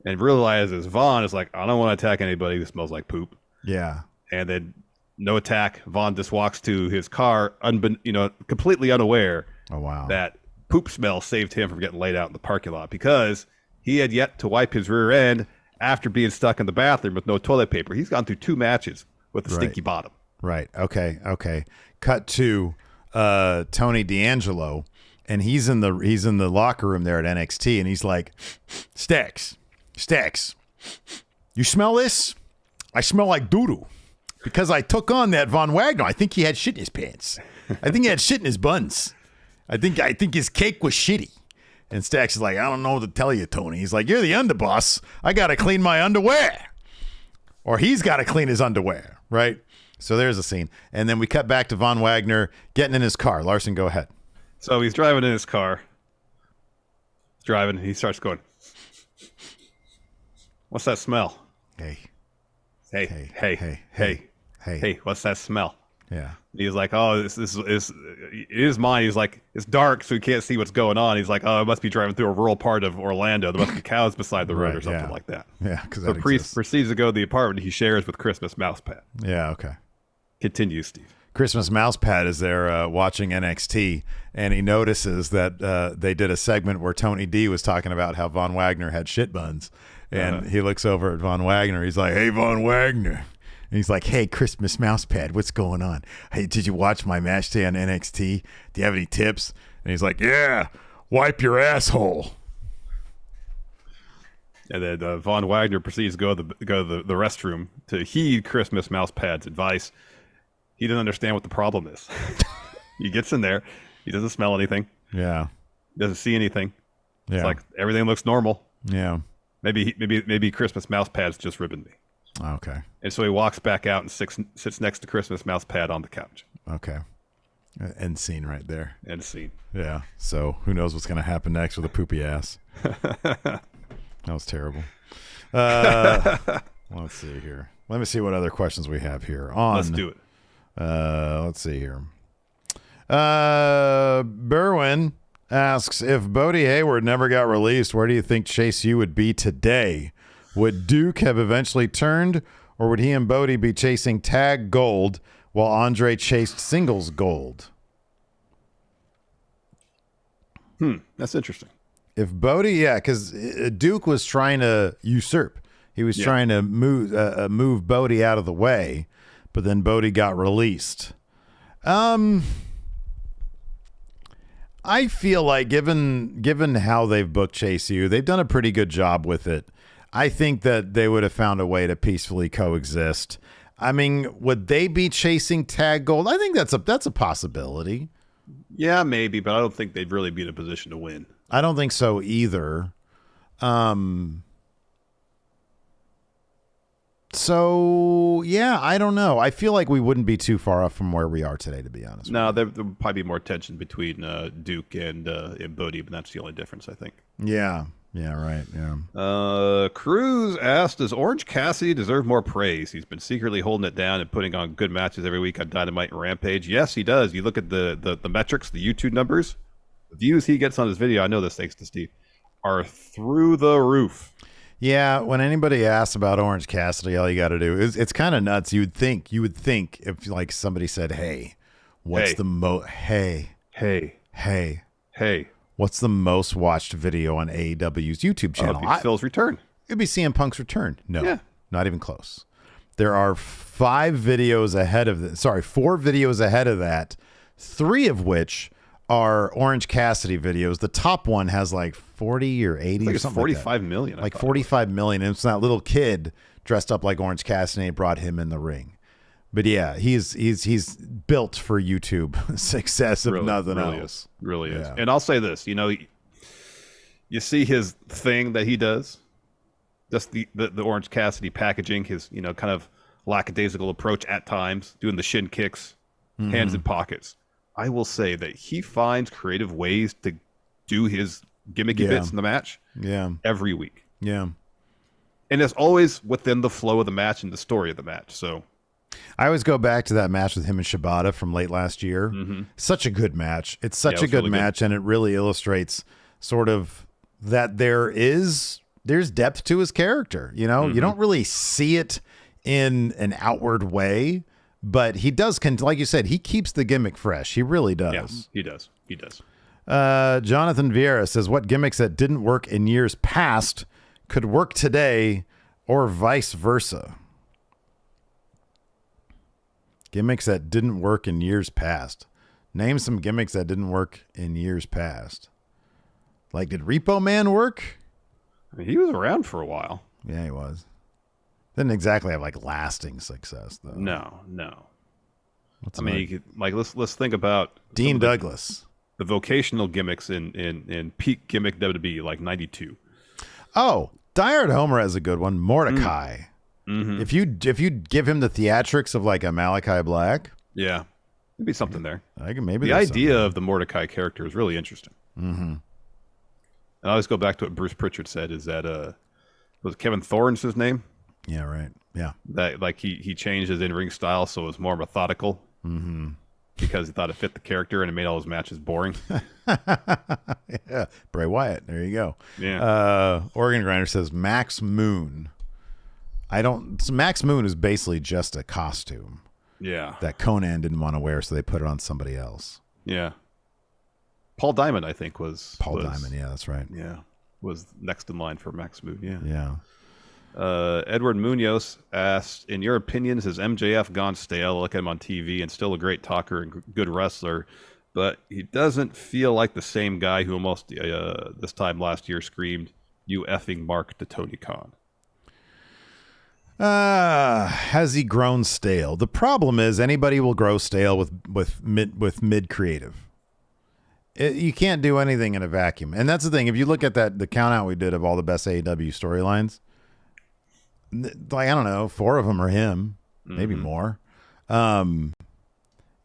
And realizes Vaughn is like, I don't want to attack anybody who smells like poop. Yeah. And then no attack. Vaughn just walks to his car, completely unaware that poop smell saved him from getting laid out in the parking lot because he had yet to wipe his rear end after being stuck in the bathroom with no toilet paper. He's gone through 2 matches with a stinky bottom. Right. Okay. Cut to Tony D'Angelo, and he's in the locker room there at NXT, and he's like, Stacks, you smell this? I smell like doo-doo because I took on that Von Wagner. I think he had shit in his pants. I think he had shit in his buns. I think his cake was shitty. And Stacks is like, I don't know what to tell you, Tony. He's like, you're the underboss. I got to clean my underwear. Or he's got to clean his underwear, right? So there's a scene. And then we cut back to Von Wagner getting in his car. Larson, go ahead. So he's driving in his car. He's driving. He starts going, "What's that smell?" Hey, what's that smell? Yeah. He's like, "Oh, this is in his mind." He's like, "It's dark, so he can't see what's going on." He's like, "Oh, I must be driving through a rural part of Orlando. There must be cows beside the road or something like that." Yeah, because so Priest proceeds to go to the apartment he shares with Christmas Mousepad. Yeah, okay. Continue, Steve. Christmas Mousepad is there watching NXT, and he notices that they did a segment where Tony D was talking about how Von Wagner had shit buns, and he looks over at Von Wagner. He's like, "Hey, Von Wagner." And he's like, "Hey, Christmas Mousepad, what's going on? Hey, did you watch my match today on NXT? Do you have any tips?" And he's like, "Yeah, wipe your asshole." And then Von Wagner proceeds to go to the restroom to heed Christmas Mousepad's advice. He doesn't understand what the problem is. He gets in there. He doesn't smell anything. Yeah. He doesn't see anything. Yeah. It's like everything looks normal. Yeah. Maybe Christmas Mousepad's just ribbing me. Okay. And so he walks back out and sits next to Christmas Mousepad on the couch. Okay. End scene right there. End scene. Yeah. So who knows what's going to happen next with a poopy ass. That was terrible. Let's see here. Let me see what other questions we have here. Let's do it. Let's see here. Berwin asks, if Bodie Hayward never got released, where do you think Chase U would be today? Would Duke have eventually turned, or would he and Bodie be chasing tag gold while Andre chased singles gold? That's interesting. If Bodie, because Duke was trying to usurp. He was trying to move Bodie out of the way, but then Bodie got released. I feel like given how they've booked Chase U, they've done a pretty good job with it. I think that they would have found a way to peacefully coexist. I mean, would they be chasing tag gold? I think that's a possibility. Yeah, maybe, but I don't think they'd really be in a position to win. I don't think so either. So, yeah, I don't know. I feel like we wouldn't be too far off from where we are today, to be honest. No, there would probably be more tension between Duke and Bodie, but that's the only difference, I think. Yeah. Yeah, right. Yeah. Cruz asked, does Orange Cassidy deserve more praise? He's been secretly holding it down and putting on good matches every week on Dynamite and Rampage. Yes, he does. You look at the metrics, the YouTube numbers, the views he gets on his video, I know this thanks to Steve, are through the roof. Yeah, when anybody asks about Orange Cassidy, all you got to do is, it's kind of nuts. You would think if like somebody said, "Hey, what's the Hey, what's the most watched video on AEW's YouTube channel?" It'd be Phil's return. It'd be CM Punk's return. No, Yeah. not even close. There are 4 videos ahead of that, 3 of which are Orange Cassidy videos. The top one has like 40 or 80 or something 45 million. Like 45 million. And it's that little kid dressed up like Orange Cassidy and brought him in the ring. But yeah, he's built for YouTube success if nothing else. Really is. And I'll say this, you see his thing that he does, just the Orange Cassidy packaging, his kind of lackadaisical approach at times, doing the shin kicks, hands in pockets. I will say that he finds creative ways to do his gimmicky bits in the match. Yeah. Every week. Yeah. And it's always within the flow of the match and the story of the match. So I always go back to that match with him and Shibata from late last year. Such a good match. It's such a good match, and it really illustrates sort of that there's depth to his character. You don't really see it in an outward way, but he does, like you said, he keeps the gimmick fresh. He really does. Yeah, he does. Jonathan Vieira says, what gimmicks that didn't work in years past could work today or vice versa? Gimmicks that didn't work in years past. Name some gimmicks that didn't work in years past. Like, did Repo Man work? I mean, he was around for a while. Yeah, he was. Didn't exactly have like lasting success though. No. Let's think about Dean Douglas. The vocational gimmicks in peak gimmick WWE, like 92. Oh, Diehard Homer has a good one. Mordecai. If you give him the theatrics of like a Malachi Black, yeah, maybe something there. I can maybe the idea of the Mordecai character is really interesting. And I always go back to what Bruce Pritchard said: is that was Kevin Thorne's his name? Yeah, right. Yeah, that like he changed his in-ring style so it was more methodical. Because he thought it fit the character and it made all his matches boring. Yeah, Bray Wyatt. There you go. Yeah. Oregon Grinder says Max Moon. Max Moon is basically just a costume. Yeah. That Conan didn't want to wear, so they put it on somebody else. Yeah. Paul Diamond, I think, was Diamond. Yeah, that's right. Yeah, was next in line for Max Moon. Yeah. Yeah. Edward Munoz asked, in your opinions, has MJF gone stale? Look at him on TV and still a great talker and good wrestler, but he doesn't feel like the same guy who almost this time last year screamed, "You effing Mark" to Tony Khan. Has he grown stale? The problem is anybody will grow stale with mid creative. You can't do anything in a vacuum, and that's the thing. If you look at the count out we did of all the best AEW storylines, like, I don't know, 4 of them are him, maybe more.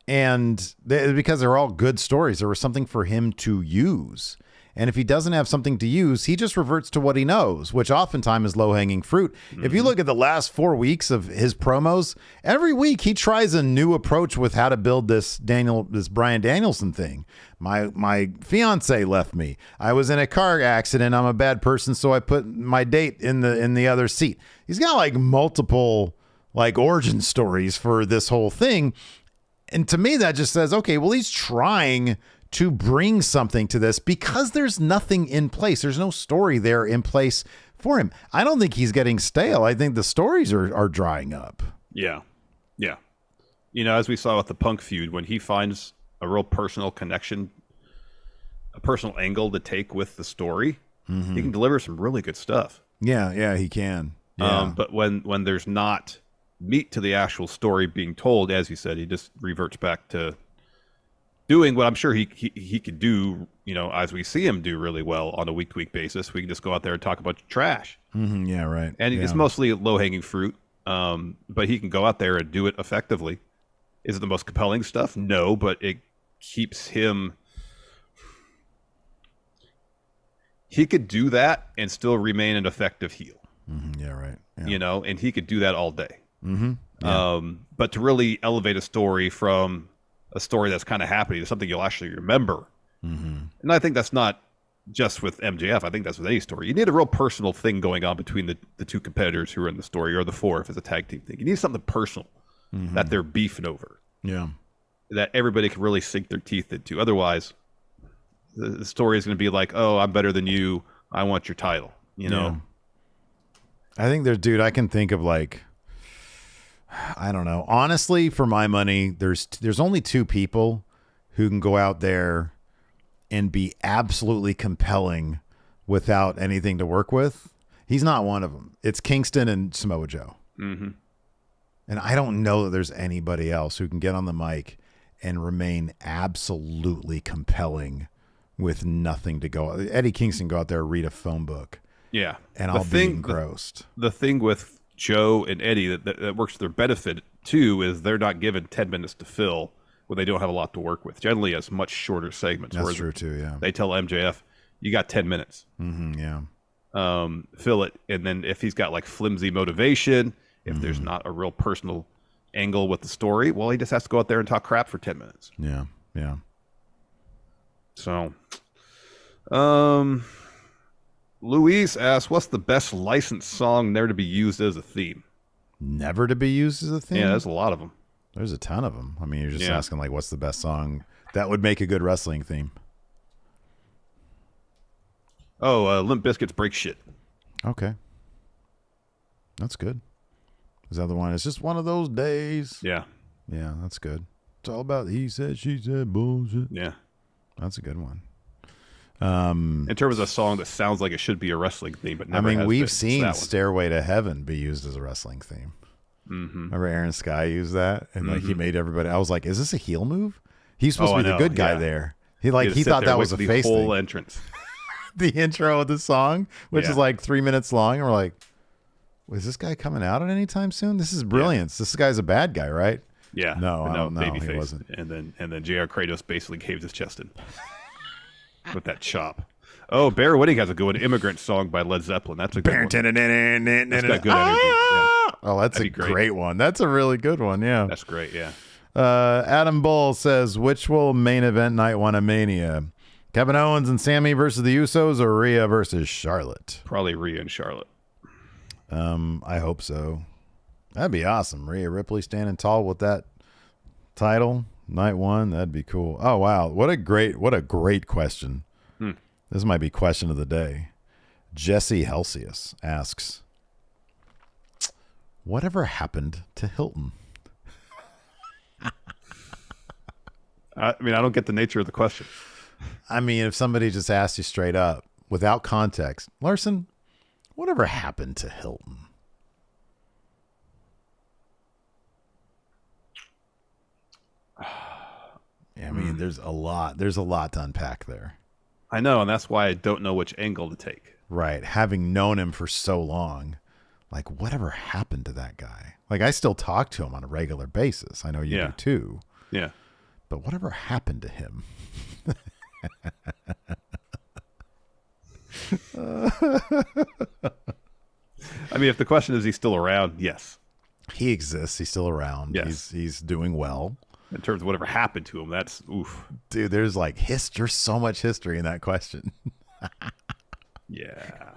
And because they're all good stories, there was something for him to use. And if he doesn't have something to use, he just reverts to what he knows, which oftentimes is low-hanging fruit. Mm-hmm. If you look at the last 4 weeks of his promos, every week he tries a new approach with how to build this Bryan Danielson thing. My fiance left me. I was in a car accident. I'm a bad person, so I put my date in the other seat. He's got like multiple like origin stories for this whole thing. And to me, that just says, okay, well, he's trying to bring something to this because there's nothing in place. There's no story there in place for him. I don't think he's getting stale. I think the stories are drying up. Yeah. Yeah. You know, as we saw with the Punk feud, when he finds a real personal connection, a personal angle to take with the story, he can deliver some really good stuff. Yeah, he can. Yeah. But when there's not meat to the actual story being told, as you said, he just reverts back to doing what I'm sure he could do, you know, as we see him do really well on a week-to-week basis. We can just go out there and talk about trash. Mm-hmm, yeah, right. And it's mostly low-hanging fruit, but he can go out there and do it effectively. Is it the most compelling stuff? No, but it keeps him... He could do that and still remain an effective heel. Mm-hmm, yeah, right. Yeah. You know, and he could do that all day. Mm-hmm. Yeah. But to really elevate a story from a story that's kind of happening to something you'll actually remember. Mm-hmm. And I think that's not just with MJF. I think that's with any story. You need a real personal thing going on between the two competitors who are in the story, or the four if it's a tag team thing. You need something personal that they're beefing over. Yeah. That everybody can really sink their teeth into. Otherwise, the story is going to be like, oh, I'm better than you. I want your title. You know? Yeah. I think I can think of like, I don't know. Honestly, for my money, there's only two people who can go out there and be absolutely compelling without anything to work with. He's not one of them. It's Kingston and Samoa Joe. Mm-hmm. And I don't know that there's anybody else who can get on the mic and remain absolutely compelling with nothing to go. Eddie Kingston go out there, read a phone book. Yeah. And I'll be engrossed. The thing with Joe and Eddie that works to their benefit too is they're not given 10 minutes to fill when they don't have a lot to work with. Generally, it's much shorter segments. That's true too. Yeah, they tell MJF, "You got 10 minutes. Mm-hmm, yeah, fill it." And then if he's got like flimsy motivation, if there's not a real personal angle with the story, well, he just has to go out there and talk crap for 10 minutes. Yeah, yeah. So, Luis asks, what's the best licensed song never to be used as a theme? Never to be used as a theme? Yeah, there's a lot of them. There's a ton of them. I mean, you're just asking, like, what's the best song that would make a good wrestling theme? Oh, Limp Bizkit's Break Shit. Okay. That's good. Is that the one? It's just one of those days. Yeah. Yeah, that's good. It's all about he said, she said bullshit. Yeah. That's a good one. In terms of a song that sounds like it should be a wrestling theme, but never we've seen Stairway to Heaven be used as a wrestling theme. Mm-hmm. Remember Aaron Sky used that? And like he made everybody, I was like, is this a heel move? He's supposed to be the good guy there. He thought that was a face thing. Whole entrance. The intro of the song, which is like 3 minutes long. And we're like, is this guy coming out at any time soon? This is brilliance. This guy's a bad guy, right? Yeah. No, babyface. He wasn't. And then JR Kratos basically caved his chest in with that chop. Oh, Bear Whitting has a good one. Immigrant Song by Led Zeppelin. That's a good one. That's got good energy. Yeah. Oh, that's a great one. That's a really good one. Yeah. That's great. Yeah. Adam Bull says, which will main event night one of Mania? Kevin Owens and Sammy versus the Usos, or Rhea versus Charlotte? Probably Rhea and Charlotte. I hope so. That'd be awesome. Rhea Ripley standing tall with that title, night one. That'd be cool. Oh wow, what a great question. This might be question of the day. Jesse Helsius asks, whatever happened to Hilton? I mean, I don't get the nature of the question. I mean, if somebody just asked you straight up without context, Larson, whatever happened to Hilton? I mean, there's a lot to unpack there. I know, and that's why I don't know which angle to take. Right. Having known him for so long, like, whatever happened to that guy? Like, I still talk to him on a regular basis. I know you do too. Yeah. but whatever happened to him? I mean, if the question is he's still around, yes. He exists. He's still around. Yes. He's doing well. In terms of whatever happened to him, that's oof. Dude, there's there's so much history in that question. Yeah.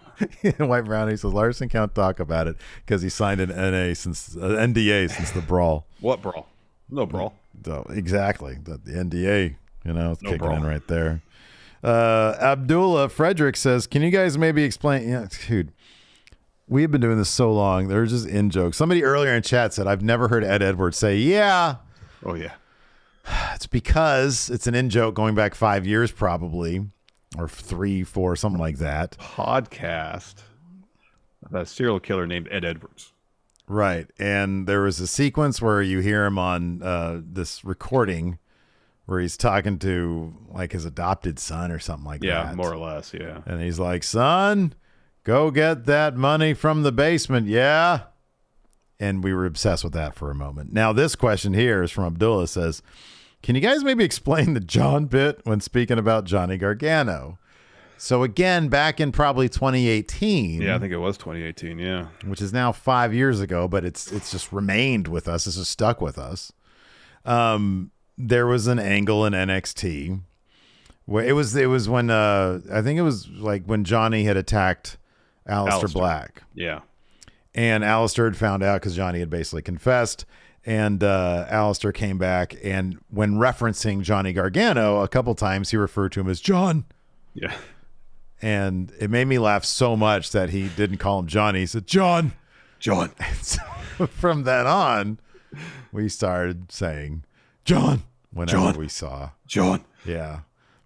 White Brownie says Larson can't talk about it because he signed an NDA since the brawl. What brawl? No brawl. So, exactly. The NDA, it's No kicking brawl. in right there. Abdullah Frederick says, can you guys maybe explain? Yeah, dude, we have been doing this so long. There's just in-jokes. Somebody earlier in chat said, I've never heard Ed Edwards say, yeah. Oh, yeah. It's because it's an in-joke going back 5 years probably, or 3, 4, something like that. Podcast of a serial killer named Ed Edwards. Right. And there was a sequence where you hear him on this recording where he's talking to his adopted son or something like that. Yeah, more or less, yeah. And he's like, son, go get that money from the basement, yeah? And we were obsessed with that for a moment. Now, this question here is from Abdullah, says, can you guys maybe explain the John bit when speaking about Johnny Gargano? So again, back in probably 2018. Yeah, I think it was 2018, yeah. Which is now 5 years ago, but it's just remained with us. It's just stuck with us. There was an angle in NXT where it was when I think it was when Johnny had attacked Aleister Black. Yeah. And Aleister had found out because Johnny had basically confessed, and Aleister came back, and when referencing Johnny Gargano a couple times, he referred to him as John. Yeah. And it made me laugh so much that he didn't call him Johnny. He said, John. John. And so from then on, we started saying, John, whenever we saw. John. Yeah.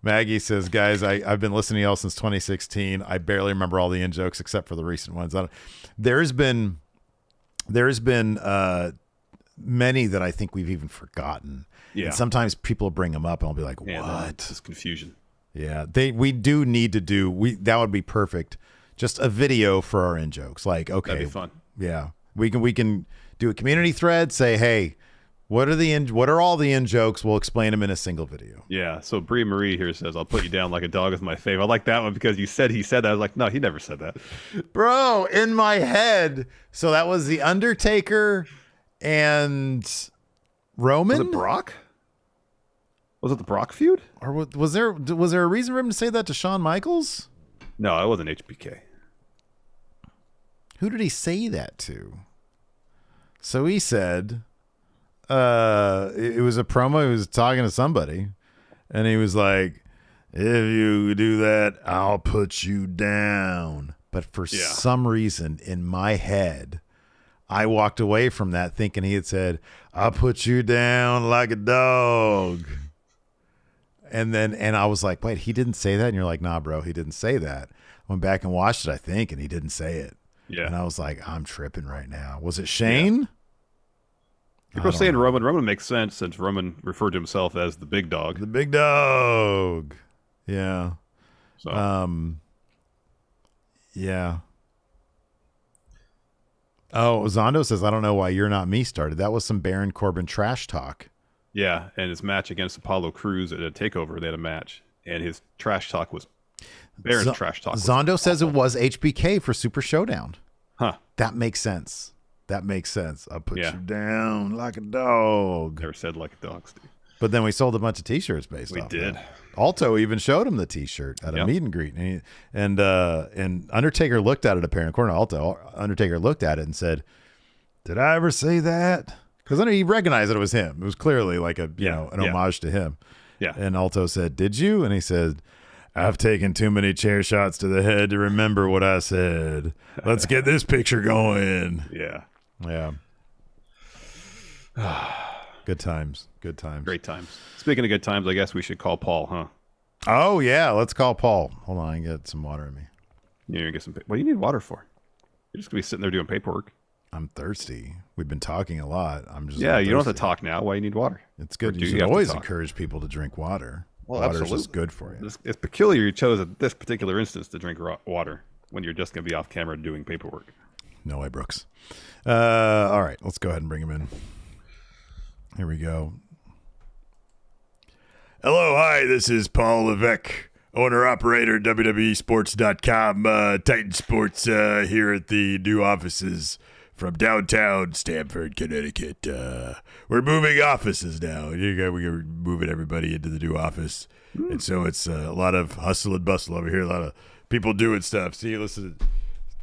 Maggie says, guys, I've been listening to y'all since 2016. I barely remember all the in-jokes except for the recent ones. There's been many that I think we've even forgotten. Yeah. And sometimes people bring them up and I'll be like, what? This is confusion. Yeah. We do need to that would be perfect. Just a video for our in-jokes. Okay. That'd be fun. Yeah. We can do a community thread, say, hey, what are all the in-jokes? We'll explain them in a single video. Yeah. So Brie Marie here says, I'll put you down like a dog is my fave. I like that one because he said that. I was like, no, he never said that. Bro, in my head. So that was The Undertaker and Roman? Was it Brock? Was it the Brock feud? Or was there a reason for him to say that to Shawn Michaels? No, it wasn't HBK. Who did he say that to? So he said, it was a promo. He was talking to somebody, and he was like, if you do that, I'll put you down. But for some reason in my head, I walked away from that thinking he had said, I'll put you down like a dog. And I was like, wait, he didn't say that? And you're like, nah, bro, he didn't say that. I went back and watched it, I think, and he didn't say it. Yeah. And I was like, I'm tripping right now. Was it Shane? Yeah. People are saying Roman. Roman makes sense since Roman referred to himself as the big dog. The big dog. Yeah. So. Yeah. Oh, Zondo says, I don't know why You're Not Me started. That was some Baron Corbin trash talk. Yeah, and his match against Apollo Crews at a TakeOver, they had a match, and his trash talk was Baron's trash talk. Zondo says it was HBK for Super Showdown. Huh. That makes sense. I'll put you down like a dog. Never said like a dog, Steve. But then we sold a bunch of T-shirts based off did. That. Alto even showed him the T-shirt at a meet and greet, and Undertaker looked at it. Apparently, according to Alto, Undertaker looked at it and said, "Did I ever say that?" Because he recognized that it was him. It was clearly like an homage to him. Yeah. And Alto said, "Did you?" And he said, "I've taken too many chair shots to the head to remember what I said. Let's get this picture going." Yeah. Yeah. Good times. Good times. Great times. Speaking of good times, I guess we should call Paul, huh? Oh, yeah. Let's call Paul. Hold on. I can get some water in me. You're going to get some. What do you need water for? You're just going to be sitting there doing paperwork. I'm thirsty. We've been talking a lot. I'm just. Yeah, you don't have to talk now. Why you need water? It's good. You should always encourage people to drink water. Well, water absolutely. is just good for you. It's peculiar you chose at this particular instance to drink water when you're just going to be off camera doing paperwork. No way, Brooks. All right, let's go ahead and bring him in. Here we go. Hello, hi, this is Paul Levesque, owner-operator, WWESports.com, Titan Sports here at the new offices from downtown Stamford, Connecticut. We're moving offices now. We're moving everybody into the new office. And so it's a lot of hustle and bustle over here, a lot of people doing stuff. See, listen,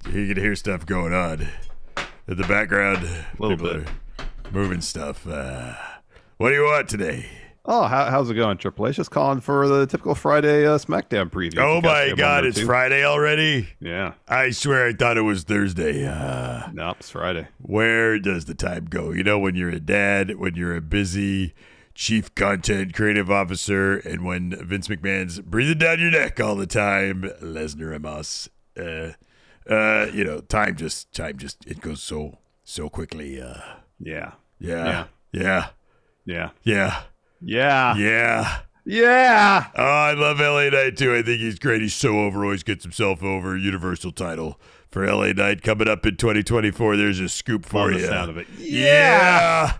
you can hear stuff going on in the background. A little bit. Moving stuff. What do you want today? Oh, how's it going, Triple H? Just calling for the typical Friday SmackDown preview. Oh my God, it's Friday already? Yeah. I swear I thought it was Thursday. Nope, it's Friday. Where does the time go? You know, when you're a dad, when you're a busy chief content creative officer, and when Vince McMahon's breathing down your neck all the time, Lesnar and Moss, time just it goes so quickly. Yeah. Yeah. Oh, I love LA Knight too. I think he's great. He's so over. Always gets himself over. Universal title for LA Knight coming up in 2024. There's a scoop for Love you. the sound of it. Yeah.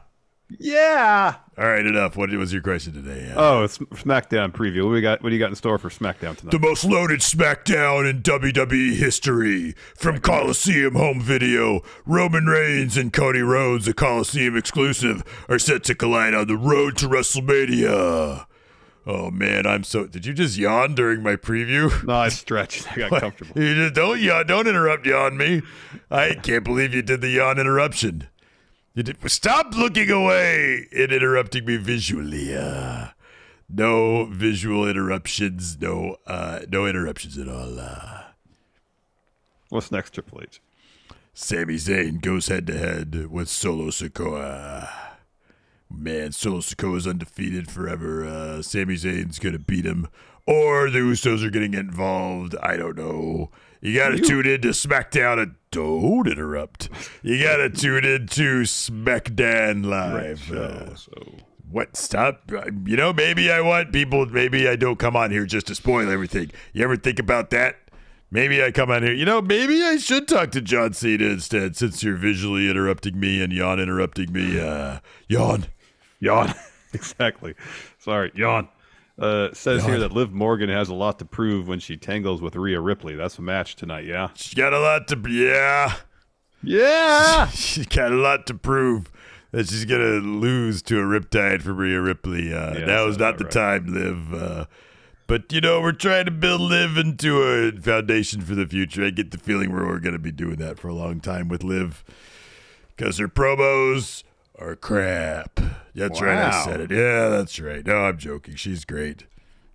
All right, enough. What was your question today? It's SmackDown preview. What do you got in store for SmackDown tonight? The most loaded SmackDown in WWE history. From Coliseum home video, Roman Reigns and Cody Rhodes, a Coliseum exclusive, are set to collide on the road to WrestleMania. Oh, man, Did you just yawn during my preview? No, I stretched. I got comfortable. You just don't yawn. Don't yawn me. I can't believe you did the yawn interruption. Stop looking away and interrupting me visually. No visual interruptions. No interruptions at all. What's next, Triple H? Sami Zayn goes head-to-head with Solo Sikoa. Man, Solo Sikoa is undefeated forever. Sami Zayn's going to beat him. Or the Usos are going to get involved. I don't know. You got to tune in to SmackDown and don't interrupt. You got to tune in to SmackDown Live. What? Stop. Maybe I want people, maybe I don't come on here just to spoil everything. You ever think about that? Maybe I come on here. Maybe I should talk to John Cena instead, since you're visually interrupting me and yawn interrupting me. Yawn. Exactly. Sorry, yawn. Says here that Liv Morgan has a lot to prove when she tangles with Rhea Ripley. That's a match tonight, yeah? She's got a lot to... Yeah! She's got a lot to prove that she's going to lose to a riptide from Rhea Ripley. Now is not the time, Liv. But, we're trying to build Liv into a foundation for the future. I get the feeling we're going to be doing that for a long time with Liv. Because her promos are crap. That's right, I said it. Yeah, that's right. No, I'm joking. She's great.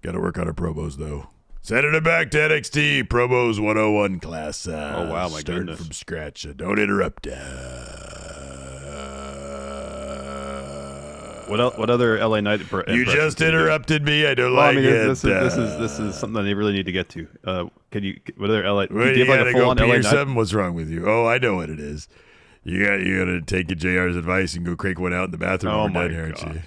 Got to work on her promos, though. Sending it back to NXT. Promos 101 class. Oh, wow, my starting goodness. From scratch. Don't interrupt. What other LA Knight You just interrupted me. I don't like it. This is something I really need to get to. What other LA? Well, do you have like a full on LA Knight? Something? What's wrong with you? Oh, I know what it is. You got to take JR's advice and go crank one out in the bathroom. Oh my God. God. You?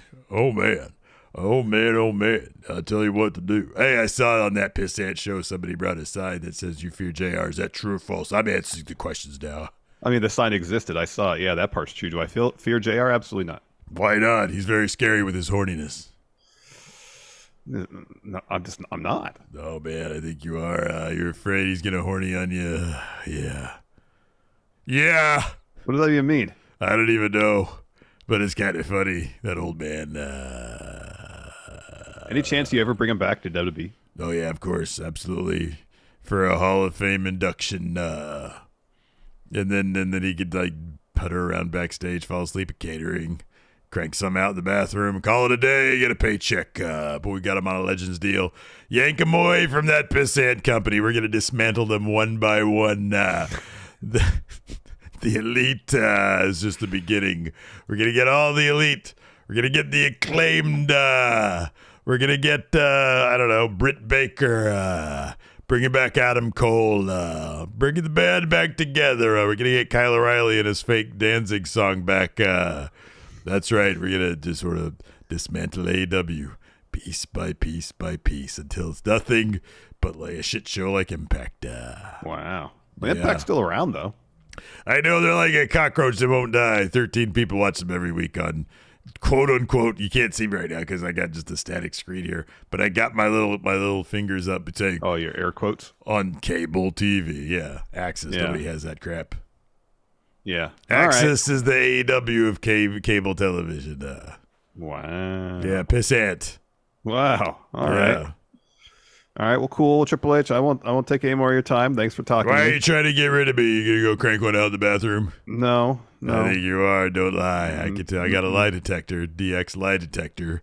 Oh man. I'll tell you what to do. Hey, I saw on that pissant show somebody brought a sign that says "You fear JR." Is that true or false? I'm answering the questions now. I mean, the sign existed. I saw it. Yeah, that part's true. Do I fear JR? Absolutely not. Why not? He's very scary with his horniness. No, I'm not. Oh man, I think you are. You're afraid he's gonna horny on you. Yeah. What does that even mean? I don't even know, but it's kind of funny. That old man. Any chance you ever bring him back to WWE? Oh yeah, of course, absolutely, for a Hall of Fame induction. And then he could putter around backstage, fall asleep at catering, crank some out in the bathroom, call it a day, get a paycheck. But we got him on a Legends deal. Yank him away from that pissant company. We're gonna dismantle them one by one. The elite is just the beginning. We're going to get all the elite. We're going to get the acclaimed. We're going to get, Britt Baker. Bringing back Adam Cole. Bringing the band back together. We're going to get Kyle O'Reilly and his fake Danzig song back. That's right. We're going to just sort of dismantle AEW piece by piece by piece until it's nothing but like a shit show like Impact. Wow. Impact's still around, though. I know they're like a cockroach that won't die. 13 people watch them every week on quote unquote, you can't see me right now because I got just a static screen here, but I got my little fingers up saying, Oh, your air quotes? On cable TV. Yeah. Access. Yeah. Nobody has that crap. Yeah. Access is the AEW of cable television. Wow. Yeah, pissant. Wow. All right. All right. Well, cool. Triple H, I won't take any more of your time. Thanks for talking. Why to are me. you trying to get rid of me? You gonna go crank one out in the bathroom? No. I think you are. Don't lie. I can tell. I got a lie detector. DX lie detector.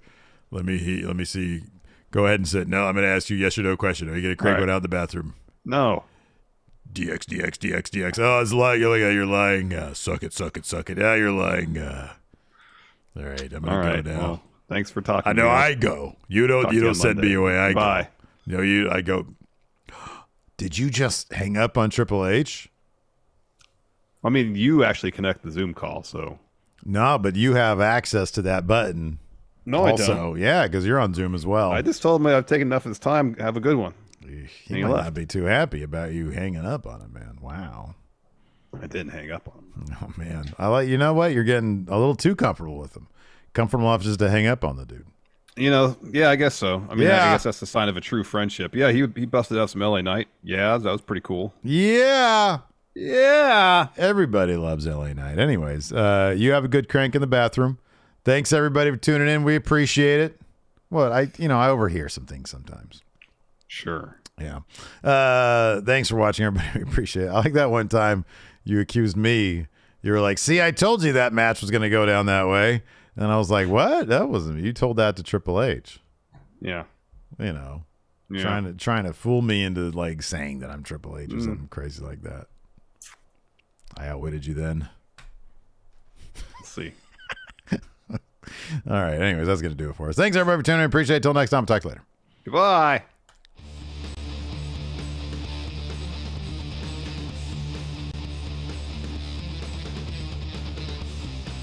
Let me see. Go ahead and say no. I'm gonna ask you yes or no question. Are you gonna crank one out in the bathroom? No. DX. Oh, it's lying. You're lying. Suck it. Yeah, you're lying. All right, I'm gonna go now. Well, thanks for talking. I know. I go. You don't send me away. I Bye. go. No, I go. Did you just hang up on Triple H? I mean, you actually connect the Zoom call, so. No, but you have access to that button. No, also, I don't. Yeah, because you're on Zoom as well. I just told him I've taken enough of his time. Have a good one. He might not be too happy about you hanging up on him, man. Wow. I didn't hang up on him. Oh, man. You know what? You're getting a little too comfortable with him. Comfortable enough just to hang up on the dude. Yeah, I guess so. I mean, I guess that's the sign of a true friendship. Yeah, he busted out some LA Knight. Yeah, that was pretty cool. Yeah. Yeah. Everybody loves LA Knight. Anyways, you have a good crank in the bathroom. Thanks, everybody, for tuning in. We appreciate it. I overhear some things sometimes. Sure. Yeah. Thanks for watching, everybody. We appreciate it. I like that one time you accused me. You were like, see, I told you that match was going to go down that way. And I was like, what? That wasn't me. You told that to Triple H. Yeah. Trying to fool me into like saying that I'm Triple H or something crazy like that. I outwitted you then. Let's see. All right. Anyways, that's going to do it for us. Thanks, everybody, for tuning in. Appreciate it. Till next time. Talk to you later. Goodbye.